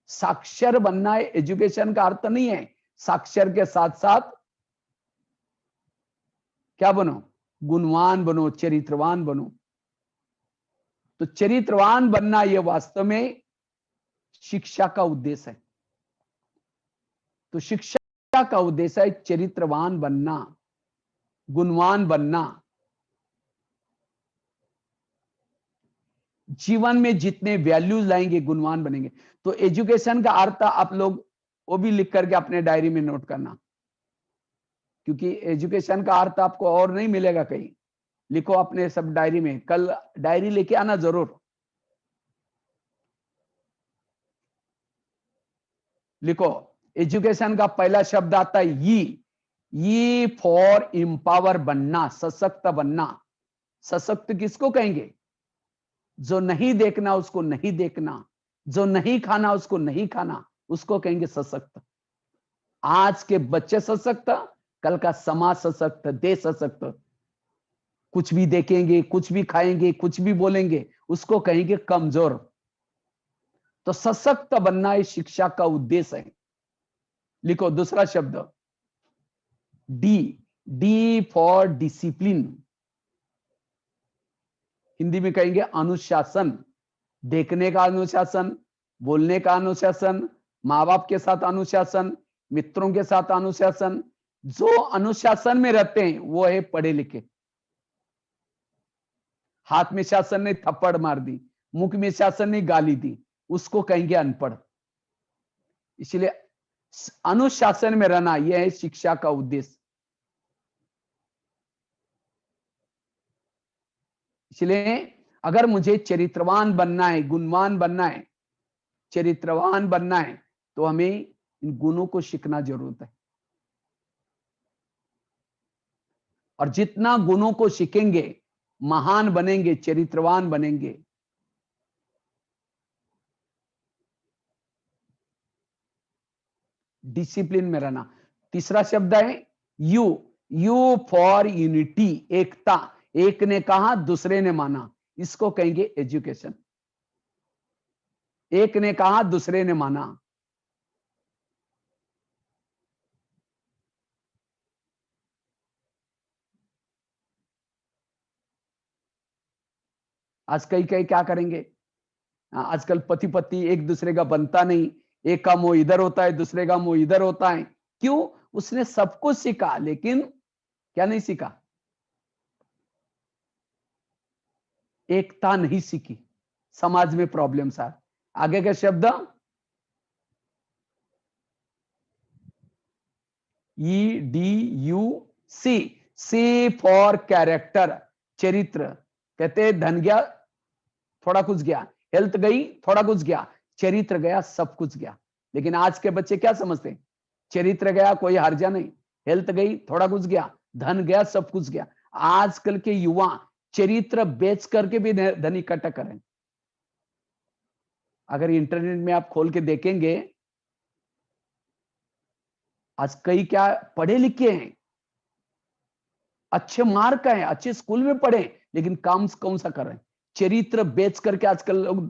साक्षर बनना है एजुकेशन का अर्थ नहीं है। साक्षर के साथ साथ क्या बनो? गुणवान बनो, चरित्रवान बनो। तो चरित्रवान बनना यह वास्तव में शिक्षा का उद्देश्य है। तो शिक्षा का उद्देश्य है चरित्रवान बनना, गुणवान बनना। जीवन में जितने वैल्यूज लाएंगे गुणवान बनेंगे। तो एजुकेशन का अर्थ आप लोग वो भी लिख करके अपने डायरी में नोट करना, क्योंकि एजुकेशन का अर्थ आपको और नहीं मिलेगा कहीं। लिखो अपने सब डायरी में, कल डायरी लेके आना जरूर। लिखो, एजुकेशन का पहला शब्द आता है ई फॉर एम्पावर बनना, सशक्त बनना। सशक्त किसको कहेंगे? जो नहीं देखना उसको नहीं देखना, जो नहीं खाना उसको नहीं खाना, उसको कहेंगे सशक्त। आज के बच्चे सशक्त, कल का समाज सशक्त, देश सशक्त। कुछ भी देखेंगे, कुछ भी खाएंगे, कुछ भी बोलेंगे, उसको कहेंगे कमजोर। तो सशक्त बनना इस शिक्षा का उद्देश्य है। लिखो दूसरा शब्द, D, D for discipline. Hindi में कहेंगे अनुशासन। देखने का अनुशासन, बोलने का अनुशासन, माँ बाप के साथ अनुशासन, मित्रों के साथ अनुशासन। जो अनुशासन में रहते हैं वो है पढ़े लिखे। हाथ में शासन ने थप्पड़ मार दी, मुख में शासन ने गाली दी, उसको कहेंगे अनपढ़। इसलिए अनुशासन में रहना यह है शिक्षा का उद्देश्य। इसलिए अगर मुझे चरित्रवान बनना है, गुणवान बनना है, चरित्रवान बनना है, तो हमें इन गुणों को सीखना जरूरत है। और जितना गुणों को सीखेंगे, महान बनेंगे, चरित्रवान बनेंगे। डिसिप्लिन में रहना। तीसरा शब्द है यू, यू फॉर यूनिटी, एकता। एक ने कहा दूसरे ने माना, इसको कहेंगे एजुकेशन। एक ने कहा दूसरे ने माना। आज कई कई क्या करेंगे, आजकल पति पत्नी एक दूसरे का बनता नहीं, एक का मुंह इधर होता है, दूसरे का मुंह इधर होता है। क्यों? उसने सब कुछ सीखा लेकिन क्या नहीं सीखा? एकता नहीं सीखी। समाज में प्रॉब्लम्स आ। आगे का शब्द E D U C, C for character, चरित्र। कहते हैं धन गया थोड़ा कुछ गया, हेल्थ गई थोड़ा कुछ गया, चरित्र गया सब कुछ गया। लेकिन आज के बच्चे क्या समझते हैं? चरित्र गया कोई हर्जा नहीं, हेल्थ गई थोड़ा कुछ गया, धन गया सब कुछ गया। आजकल के युवा चरित्र बेच करके भी धन इकट्ठा करें। अगर इंटरनेट में आप खोल के देखेंगे, आज कई क्या पढ़े लिखे हैं, अच्छे मार्क हैं, अच्छे स्कूल में पढ़े, लेकिन काम कौन सा कर रहे हैं? चरित्र बेच करके आजकल लोग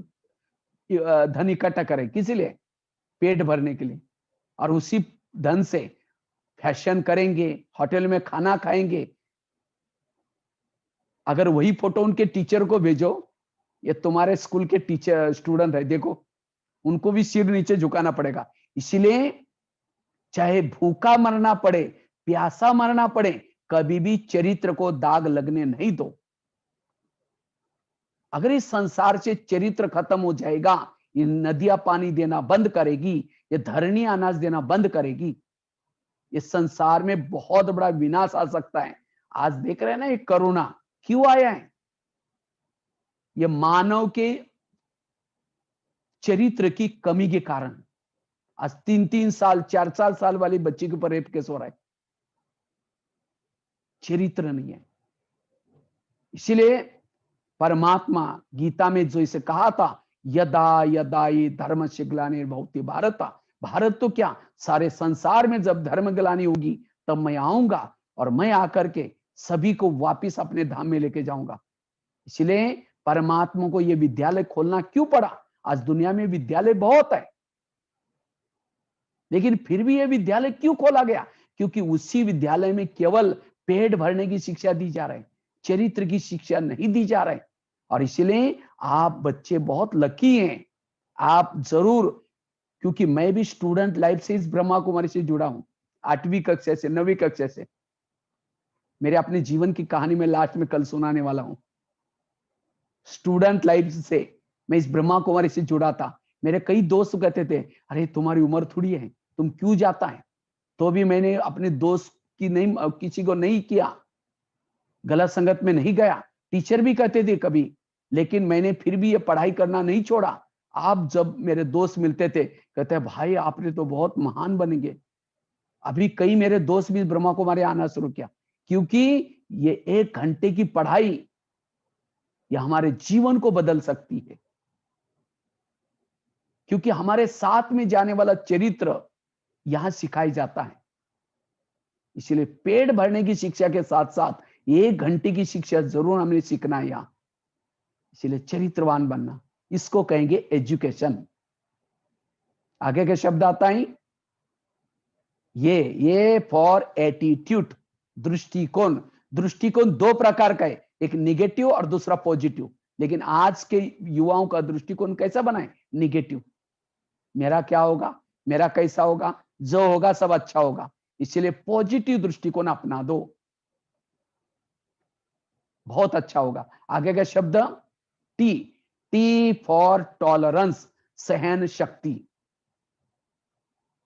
धन इकट्ठा करें। किसी लिए? पेट भरने के लिए। और उसी धन से फैशन करेंगे, होटल में खाना खाएंगे। अगर वही फोटो उनके टीचर को भेजो, ये तुम्हारे स्कूल के टीचर स्टूडेंट है देखो, उनको भी सिर नीचे झुकाना पड़ेगा। इसलिए चाहे भूखा मरना पड़े, प्यासा मरना पड़े, कभी भी चरित्र को दाग लगने नहीं दो। अगर इस संसार से चरित्र खत्म हो जाएगा, ये नदियां पानी देना बंद करेगी, ये धरनी अनाज देना बंद करेगी, इस संसार में बहुत बड़ा विनाश आ सकता है। आज देख रहे हैं ना ये कोरोना क्यों आया है? ये मानव के चरित्र की कमी के कारण। आज 3-3 साल 4-4 साल वाली बच्ची के ऊपर रेप केस हो रहा है, चरित्र नहीं है। इसलिए परमात्मा गीता में जो इसे कहा था, यदा यदा ये धर्म से ग्लानिर्भवति भारत, भारत तो क्या सारे संसार में जब धर्म ग्लानि होगी तब मैं आऊंगा और मैं आकर के सभी को वापिस अपने धाम में लेके जाऊंगा। इसलिए परमात्मा को यह विद्यालय खोलना क्यों पड़ा? आज दुनिया में विद्यालय बहुत है, लेकिन फिर भी यह विद्यालय क्यों खोला गया? क्योंकि उसी विद्यालय में केवल पेट भरने की शिक्षा दी जा रही है, चरित्र की शिक्षा नहीं दी जा रही। और इसलिए आप बच्चे बहुत लकी हैं, आप जरूर, क्योंकि मैं भी स्टूडेंट लाइफ से इस ब्रह्मा कुमारी से जुड़ा हूं, 8वीं कक्षा से 9वीं कक्षा से। मेरे अपने जीवन की कहानी में लास्ट में कल सुनाने वाला हूं। स्टूडेंट लाइफ से मैं इस ब्रह्मा कुमारी से जुड़ा था। मेरे कई दोस्त कहते थे, अरे तुम्हारी उम्र थोड़ी है, तुम क्यों जाता है? तो भी मैंने अपने दोस्त की नहीं, किसी को नहीं किया, गलत संगत में नहीं गया। टीचर भी कहते थे कभी, लेकिन मैंने फिर भी ये पढ़ाई करना नहीं छोड़ा। आप जब मेरे दोस्त मिलते थे, कहते हैं भाई आपने तो बहुत महान बनेंगे। अभी कई मेरे दोस्त भी ब्रह्मा कुमारी आना शुरू किया, क्योंकि ये 1 घंटे की पढ़ाई यह हमारे जीवन को बदल सकती है, क्योंकि हमारे साथ में जाने वाला चरित्र यहां सिखाई जाता है। इसलिए पेट भरने की शिक्षा के साथ साथ 1 घंटे की शिक्षा जरूर हमें सीखना है यहां। इसलिए चरित्रवान बनना, इसको कहेंगे एजुकेशन। आगे के शब्द आता है ये फॉर एटीट्यूड, दृष्टिकोण। दृष्टिकोण 2 प्रकार का है, एक निगेटिव और दूसरा पॉजिटिव। लेकिन आज के युवाओं का दृष्टिकोण कैसा बना है? निगेटिव। मेरा क्या होगा, मेरा कैसा होगा, जो होगा सब अच्छा होगा। इसलिए पॉजिटिव दृष्टिकोण अपना दो, बहुत अच्छा होगा। आगे का शब्द टी, टी फॉर टॉलरेंस, सहन शक्ति।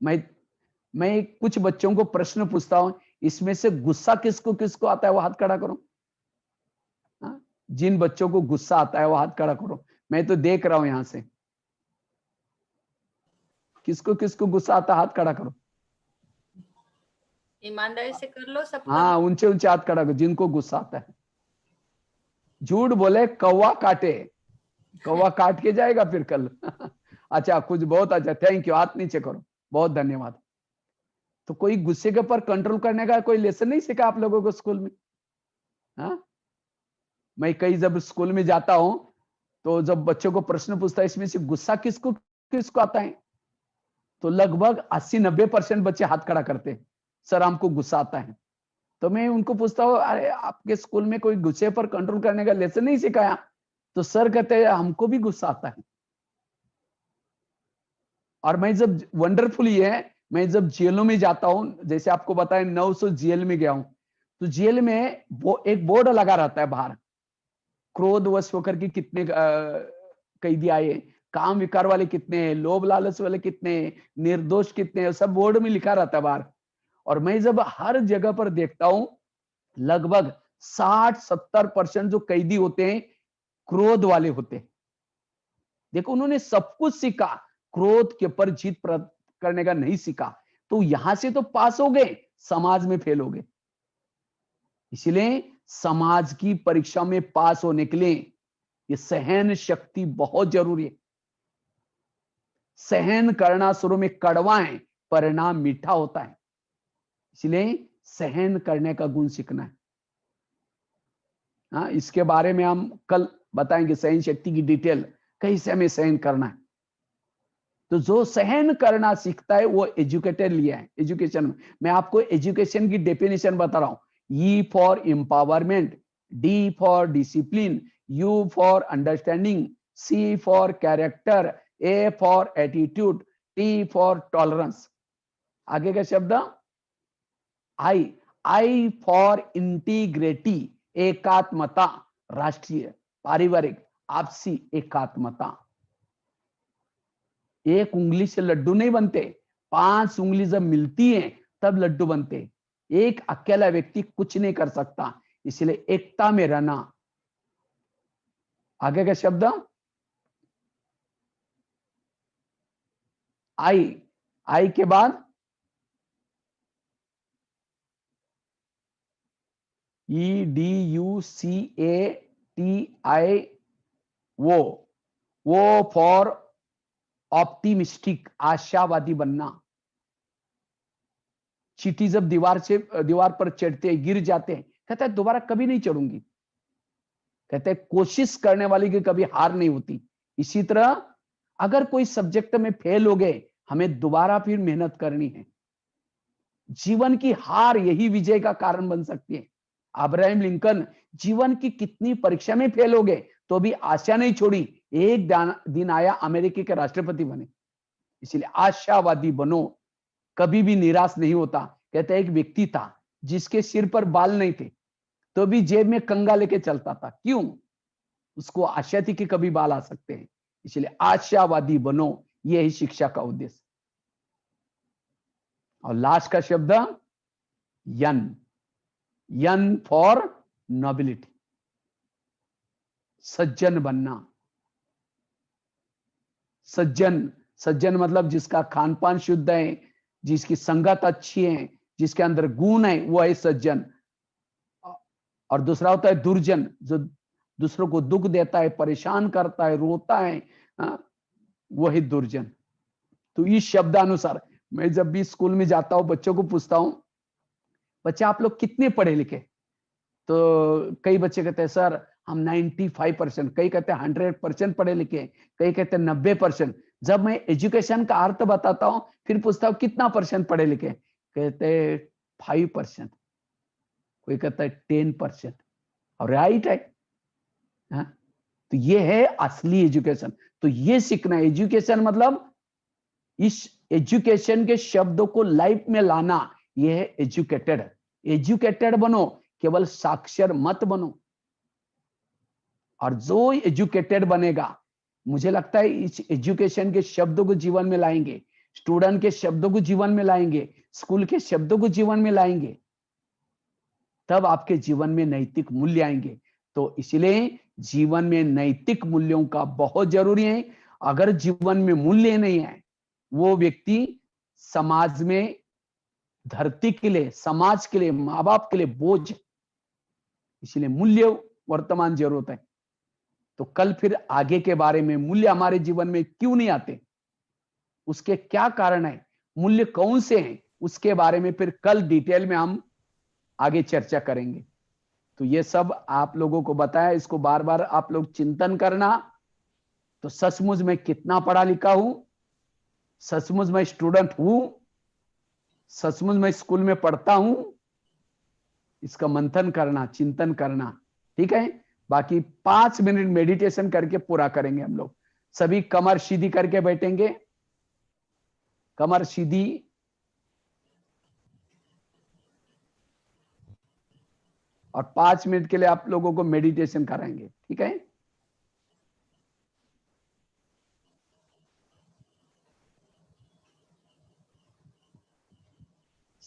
मैं कुछ बच्चों को प्रश्न पूछता हूं, इसमें से गुस्सा किसको किसको आता है वो हाथ खड़ा करो। जिन बच्चों को गुस्सा आता है वो हाथ खड़ा करो। मैं तो देख रहा हूं यहां से, किसको किसको गुस्सा आता है हाथ खड़ा करो। ईमानदारी से कर लो सब। हाँ, ऊंचे ऊंचे हाथ खड़ा करो जिनको गुस्सा आता है। झूठ बोले कौवा काटे, कौवा काट के जाएगा फिर कल। अच्छा, कुछ बहुत अच्छा, थैंक यू, हाथ नीचे करो, बहुत धन्यवाद। तो कोई गुस्से के ऊपर कंट्रोल करने का कोई लेसन नहीं सीखा आप लोगों को स्कूल में? हाँ, मैं कई जब स्कूल में जाता हूं तो जब बच्चों को प्रश्न पूछता है इसमें से गुस्सा किसको किसको आता है, तो लगभग 80-90% बच्चे हाथ खड़ा करते हैं, सर हमको गुस्सा आता है। तो मैं उनको पूछता हूँ, अरे आपके स्कूल में कोई गुस्से पर कंट्रोल करने का लेसन नहीं सिखाया? तो सर कहते हैं हमको भी गुस्सा आता है। और मैं जब वंडरफुल ये है, मैं जब जेलों में जाता हूं, जैसे आपको बताया 900 जेल में गया हूं, तो जेल में वो एक बोर्ड लगा रहता है बाहर, क्रोधवश होकर के कितने कैदी आए, काम विकार वाले कितने हैं, लोभ लालच वाले कितने हैं, निर्दोष कितने हैं, सब बोर्ड में लिखा रहता है बाहर। और मैं जब हर जगह पर देखता हूं, लगभग 60-70% जो कैदी होते हैं क्रोध वाले होते हैं। देखो, उन्होंने सब कुछ सीखा, क्रोध के ऊपर जीत प्राप्त करने का नहीं सीखा, तो यहां से तो पास हो गए, समाज में फेल हो गए। इसलिए समाज की परीक्षा में पास होने के लिए ये सहन शक्ति बहुत जरूरी है। सहन करना शुरू में कड़वा है, परिणाम मीठा होता है। इसलिए सहन करने का गुण सीखना है। हाँ, इसके बारे में हम कल बताएंगे, सहन शक्ति की डिटेल, कैसे हमें सहन करना है। तो जो सहन करना सीखता है वो एजुकेटेड लिया है। एजुकेशन में मैं आपको एजुकेशन की डेफिनेशन बता रहा हूं। E for empowerment, D for discipline, U for understanding, C for character, A for attitude, T for tolerance. आगे का शब्द आई, आई फॉर इंटीग्रिटी, एकात्मता, राष्ट्रीय पारिवारिक आपसी एकात्मता। एक उंगली से लड्डू नहीं बनते, 5 उंगली जब मिलती हैं तब लड्डू बनते। एक अकेला व्यक्ति कुछ नहीं कर सकता, इसलिए एकता में रहना। आगे का शब्द आई, आई के बाद EDUCATI, वो फॉर ऑप्टिमिस्टिक, आशावादी बनना। चींटी जब दीवार पर चढ़ते गिर जाते हैं, कहता है दोबारा कभी नहीं चढ़ूंगी। कहते हैं कोशिश करने वाली की कभी हार नहीं होती। इसी तरह अगर कोई सब्जेक्ट में फेल हो गए, हमें दोबारा फिर मेहनत करनी है। जीवन की हार यही विजय का कारण बन सकती है। अब्राहम लिंकन जीवन की कितनी परीक्षा में फेल हो गए तो भी आशा नहीं छोड़ी, एक दिन आया अमेरिका के राष्ट्रपति बने। इसलिए आशावादी बनो, कभी भी निराश नहीं होता। कहते एक व्यक्ति था जिसके सिर पर बाल नहीं थे तो भी जेब में कंगा लेके चलता था। क्यों? उसको आशा थी कि कभी बाल आ सकते हैं। इसलिए आशावादी बनो, यही शिक्षा का उद्देश्य। और लास्ट का शब्द यन, यन फॉर नोबिलिटी, सज्जन बनना। सज्जन, सज्जन मतलब जिसका खान पान शुद्ध है, जिसकी संगत अच्छी है, जिसके अंदर गुण है, वो है सज्जन। और दूसरा होता है दुर्जन, जो दूसरों को दुख देता है, परेशान करता है, रोता है, वही दुर्जन। तो इस शब्दानुसार मैं जब भी स्कूल में जाता हूं, बच्चों को पूछता हूं, बच्चे आप लोग कितने पढ़े लिखे? तो कई बच्चे कहते हैं सर हम 95%, कई कहते हैं 100% पढ़े लिखे, कई कहते हैं 90%। जब मैं एजुकेशन का अर्थ बताता हूं, फिर पूछता हूं कितना परसेंट पढ़े लिखे, कहते 5%, कोई कहता है 10%। और राइट है। हाँ? तो ये है असली एजुकेशन। तो ये सीखना, एजुकेशन मतलब इस एजुकेशन के शब्दों को लाइफ में लाना, ये है एजुकेटेड। एजुकेटेड बनो, केवल साक्षर मत बनो। और जो एजुकेटेड बनेगा, मुझे लगता है इस एजुकेशन के शब्दों को जीवन में लाएंगे, स्टूडेंट के शब्दों को जीवन में लाएंगे, स्कूल के शब्दों को जीवन में लाएंगे, तब आपके जीवन में नैतिक मूल्य आएंगे। तो इसलिए जीवन में नैतिक मूल्यों का बहुत जरूरी है। अगर जीवन में मूल्य नहीं है, वो व्यक्ति समाज में, धरती के लिए, समाज के लिए, माँ बाप के लिए बोझ। इसलिए मूल्य वर्तमान जरूरत है। तो कल फिर आगे के बारे में, मूल्य हमारे जीवन में क्यों नहीं आते, उसके क्या कारण है, मूल्य कौन से हैं, उसके बारे में फिर कल डिटेल में हम आगे चर्चा करेंगे। तो ये सब आप लोगों को बताया, इसको बार बार आप लोग चिंतन करना। तो सचमुच मैं कितना पढ़ा लिखा हूं, सचमुच मैं स्टूडेंट हूं, सचमुच मैं स्कूल में पढ़ता हूं, इसका मंथन करना, चिंतन करना। ठीक है। बाकी 5 मिनट मेडिटेशन करके पूरा करेंगे हम लोग। सभी कमर सीधी करके बैठेंगे, कमर सीधी, और 5 मिनट के लिए आप लोगों को मेडिटेशन कराएंगे। ठीक है।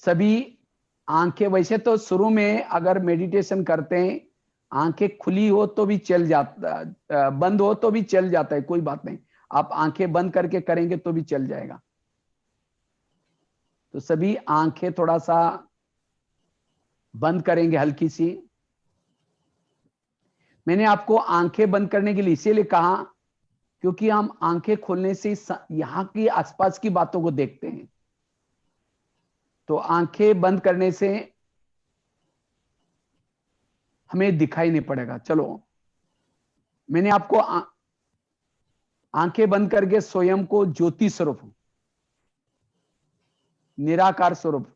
सभी आंखें, वैसे तो शुरू में अगर मेडिटेशन करते हैं, आंखें खुली हो तो भी चल जाता, बंद हो तो भी चल जाता है, कोई बात नहीं। आप आंखें बंद करके करेंगे तो भी चल जाएगा। तो सभी आंखें थोड़ा सा बंद करेंगे, हल्की सी। मैंने आपको आंखें बंद करने के लिए इसीलिए कहा, क्योंकि हम आंखें खोलने से यहां की आसपास की बातों को देखते हैं। तो आंखें बंद करने से हमें दिखाई नहीं पड़ेगा। चलो, मैंने आपको आंखें बंद करके स्वयं को ज्योति स्वरूप, निराकार स्वरूप,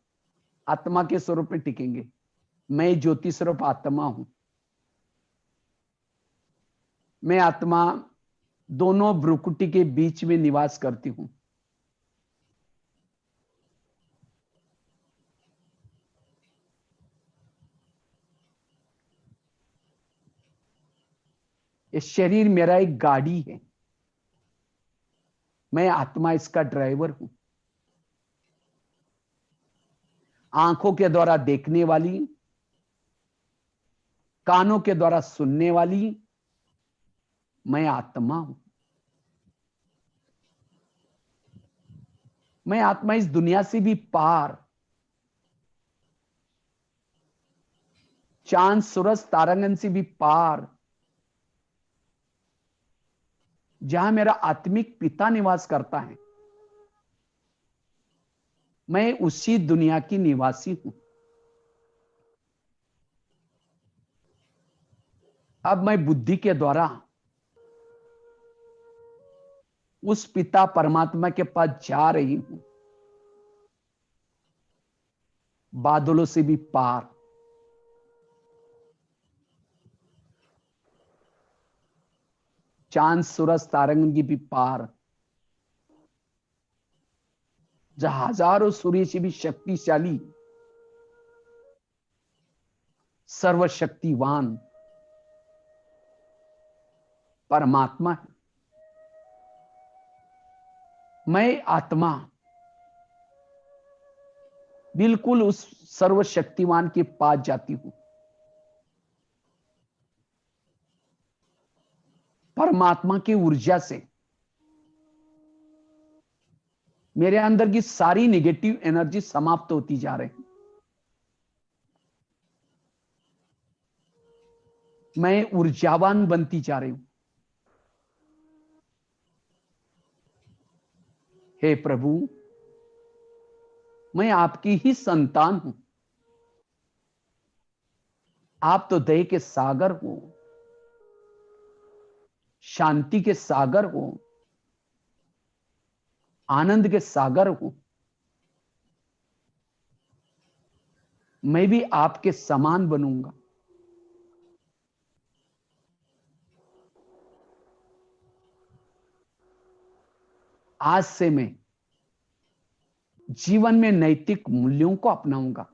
आत्मा के स्वरूप में टिकेंगे। मैं ज्योति स्वरूप आत्मा हूं। मैं आत्मा दोनों भ्रुकुटी के बीच में निवास करती हूं। ये शरीर मेरा एक गाड़ी है, मैं आत्मा इसका ड्राइवर हूं। आंखों के द्वारा देखने वाली, कानों के द्वारा सुनने वाली मैं आत्मा हूं। मैं आत्मा इस दुनिया से भी पार, चांद सूरज तारांगन से भी पार, जहां मेरा आत्मिक पिता निवास करता है, मैं उसी दुनिया की निवासी हूं। अब मैं बुद्धि के द्वारा उस पिता परमात्मा के पास जा रही हूं, बादलों से भी पार, चांद सूरज तारंगन की भी पार, जहां हजारों सूर्य से भी शक्तिशाली, सर्वशक्तिवान परमात्मा है। मैं आत्मा बिल्कुल उस सर्वशक्तिवान के पास जाती हूं। परमात्मा की ऊर्जा से मेरे अंदर की सारी नेगेटिव एनर्जी समाप्त होती जा रही है। मैं ऊर्जावान बनती जा रही हूं। हे प्रभु, मैं आपकी ही संतान हूं। आप तो दया के सागर हो, शांति के सागर हो, आनंद के सागर हो। मैं भी आपके समान बनूंगा। आज से मैं जीवन में नैतिक मूल्यों को अपनाऊंगा।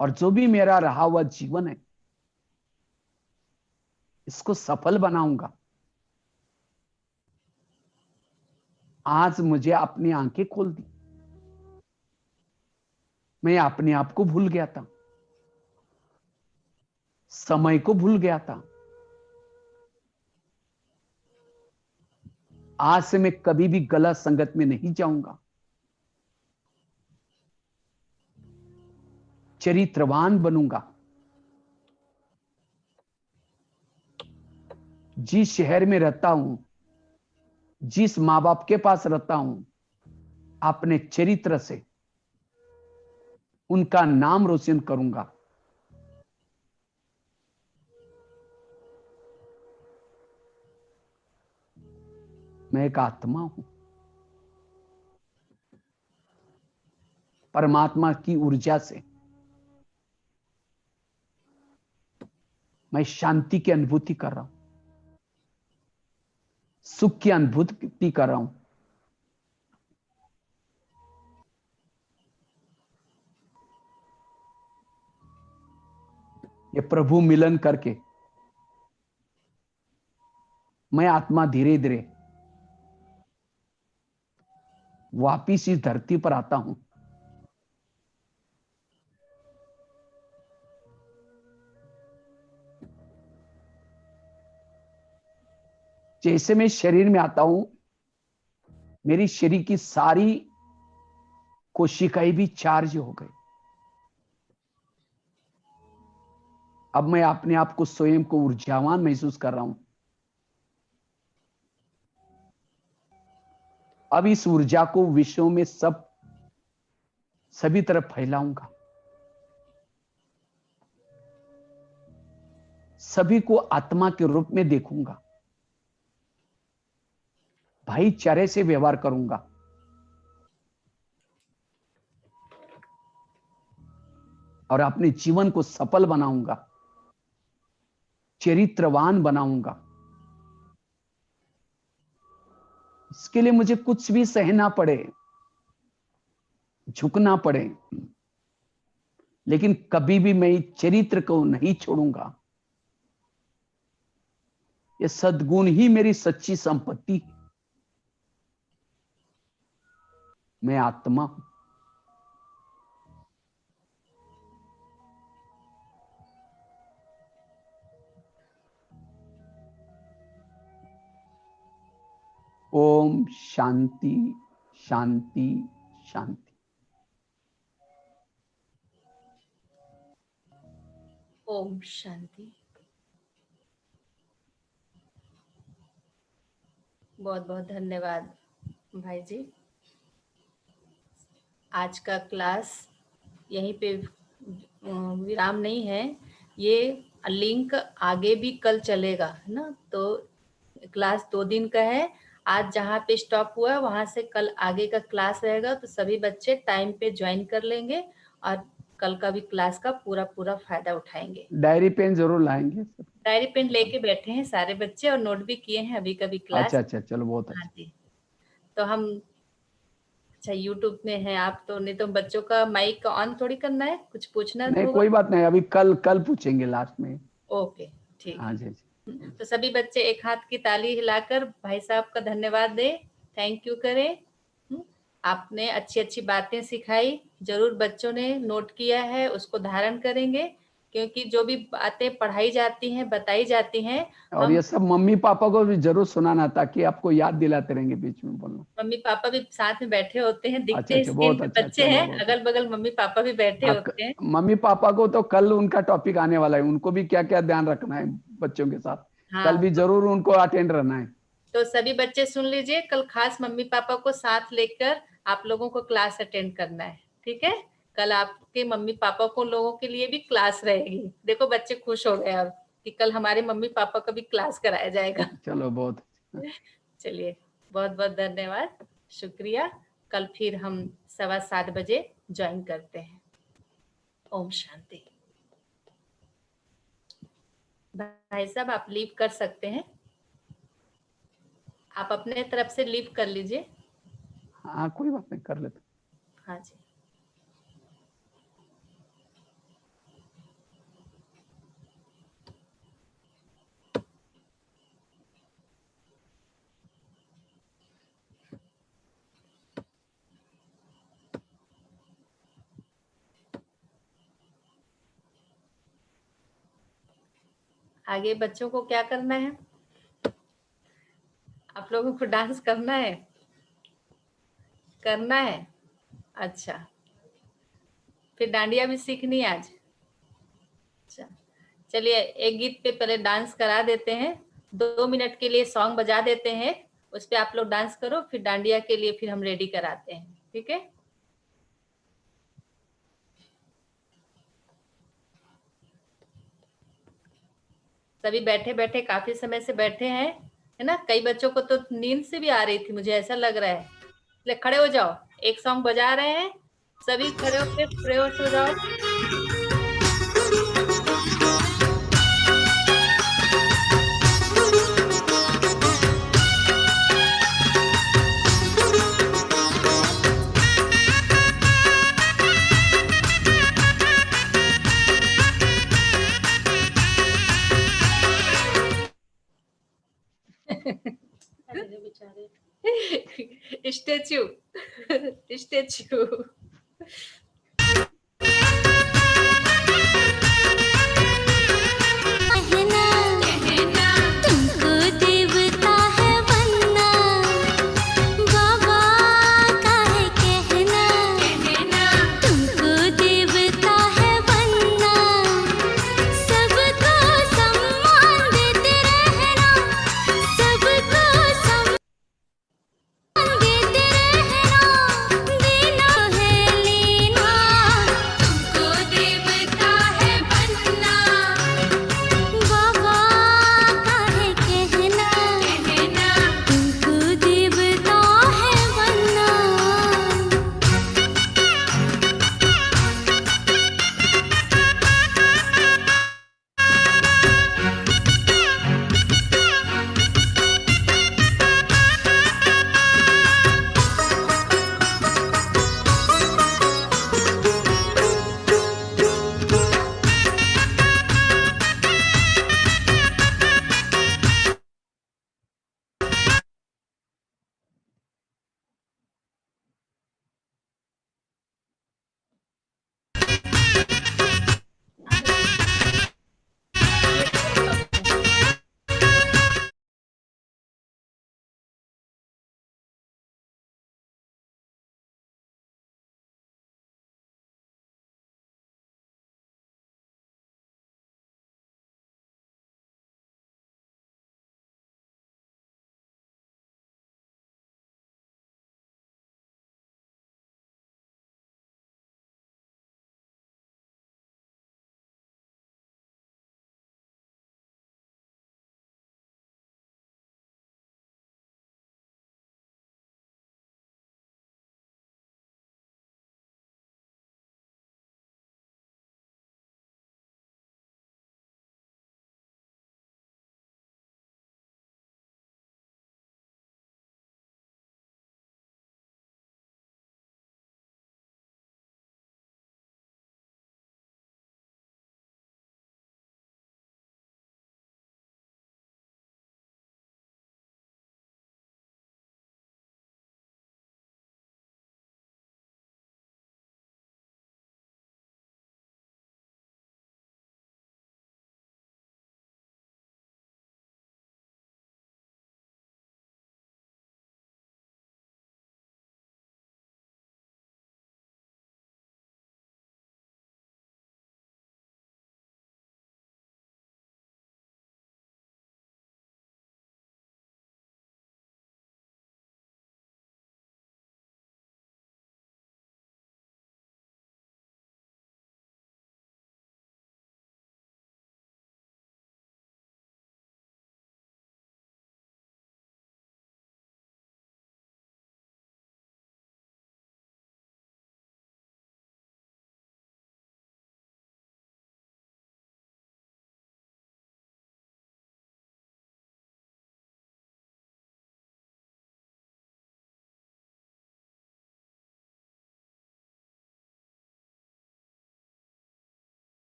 और जो भी मेरा रहा हुआ जीवन है, इसको सफल बनाऊंगा। आज मुझे अपनी आंखें खोल दी। मैं अपने आप को भूल गया था, समय को भूल गया था। आज से मैं कभी भी गलत संगत में नहीं जाऊंगा। चरित्रवान बनूंगा। जिस शहर में रहता हूं, जिस मां बाप के पास रहता हूं, अपने चरित्र से उनका नाम रोशन करूंगा। मैं एक आत्मा हूं। परमात्मा की ऊर्जा से मैं शांति की अनुभूति कर रहा हूं, सुख की अनुभूति कर रहा हूं। ये प्रभु मिलन करके मैं आत्मा धीरे धीरे वापिस इस धरती पर आता हूं। जैसे मैं शरीर में आता हूं, मेरी शरीर की सारी कोशिकाएं भी चार्ज हो गई। अब मैं अपने आप को, स्वयं को ऊर्जावान महसूस कर रहा हूं। अब इस ऊर्जा को विश्व में सभी तरफ फैलाऊंगा। सभी को आत्मा के रूप में देखूंगा। भाईचारे से व्यवहार करूंगा। और अपने जीवन को सफल बनाऊंगा, चरित्रवान बनाऊंगा। इसके लिए मुझे कुछ भी सहना पड़े, झुकना पड़े, लेकिन कभी भी मैं चरित्र को नहीं छोड़ूंगा। ये सद्गुण ही मेरी सच्ची संपत्ति है। मैं आत्मा हूं। ओम शांति शांति शांति। ओम शांति। बहुत बहुत धन्यवाद भाई जी। आज का क्लास यहीं पे विराम नहीं है। ये लिंक आगे भी कल चलेगा, है ना। तो क्लास 2 दिन का है। आज जहाँ पे स्टॉप हुआ है वहां से कल आगे का क्लास रहेगा। तो सभी बच्चे टाइम पे ज्वाइन कर लेंगे और कल का भी क्लास का पूरा पूरा फायदा उठाएंगे। डायरी पेन जरूर लाएंगे सब। डायरी पेन लेके बैठे हैं सारे बच्चे और नोट भी किए हैं अभी कभी क्लास। अच्छा अच्छा, चलो बहुत हाँ अच्छा। जी। तो हम, अच्छा यूट्यूब में हैं आप, तो नहीं तो बच्चों का माइक ऑन थोड़ी करना है, कुछ पूछना नहीं होगा। कोई बात नहीं, अभी कल कल पूछेंगे लास्ट में। ओके ठीक हाँ है। जी जी। तो सभी बच्चे एक हाथ की ताली हिलाकर भाई साहब का धन्यवाद दें, थैंक यू करें। आपने अच्छी अच्छी बातें सिखाई, जरूर बच्चों ने नोट किया है, उसको धारण करेंगे। क्योंकि जो भी बातें पढ़ाई जाती हैं, बताई जाती हैं, और ये सब मम्मी पापा को भी जरूर सुनाना, ताकि आपको याद दिलाते रहेंगे बीच में बोलना। मम्मी पापा भी साथ में बैठे होते हैं, अच्छा दिखते अच्छा, स्क्रीन बहुत पे अच्छा, बच्चे चलो हैं, बहुत अगल बगल मम्मी पापा भी बैठे होते हैं। मम्मी पापा को तो कल उनका टॉपिक आने वाला है, उनको भी क्या क्या ध्यान रखना है बच्चों के साथ। कल हाँ, भी जरूर उनको अटेंड रहना है। तो सभी बच्चे सुन लीजिए, कल खास मम्मी पापा को साथ लेकर आप लोगों को क्लास अटेंड करना है, ठीक है। कल आपके मम्मी पापा को लोगों के लिए भी क्लास रहेगी। देखो बच्चे खुश हो गए अब कि कल हमारे मम्मी पापा का भी क्लास कराया जाएगा। चलो बहुत। चलिए, बहुत बहुत धन्यवाद, शुक्रिया। कल फिर हम 7:15 ज्वाइन करते हैं। ओम शांति। भाई साहब आप लीव कर सकते हैं, आप अपने तरफ से लीव कर लीजिए। हाँ कोई बात नहीं, कर लेते। हाँ जी। आगे बच्चों को क्या करना है? आप लोगों को डांस करना है? करना है, अच्छा। फिर डांडिया भी सीखनी है आज? अच्छा, चलिए एक गीत पे पहले डांस करा देते हैं, 2 मिनट के लिए सॉन्ग बजा देते हैं, उस पे आप लोग डांस करो, फिर डांडिया के लिए फिर हम रेडी कराते हैं, ठीक है। सभी बैठे बैठे काफी समय से बैठे हैं, है ना। कई बच्चों को तो नींद से भी आ रही थी, मुझे ऐसा लग रहा है। ले खड़े हो जाओ, एक सॉन्ग बजा रहे हैं, सभी खड़े होके फ्रेश हो जाओ। Statue statue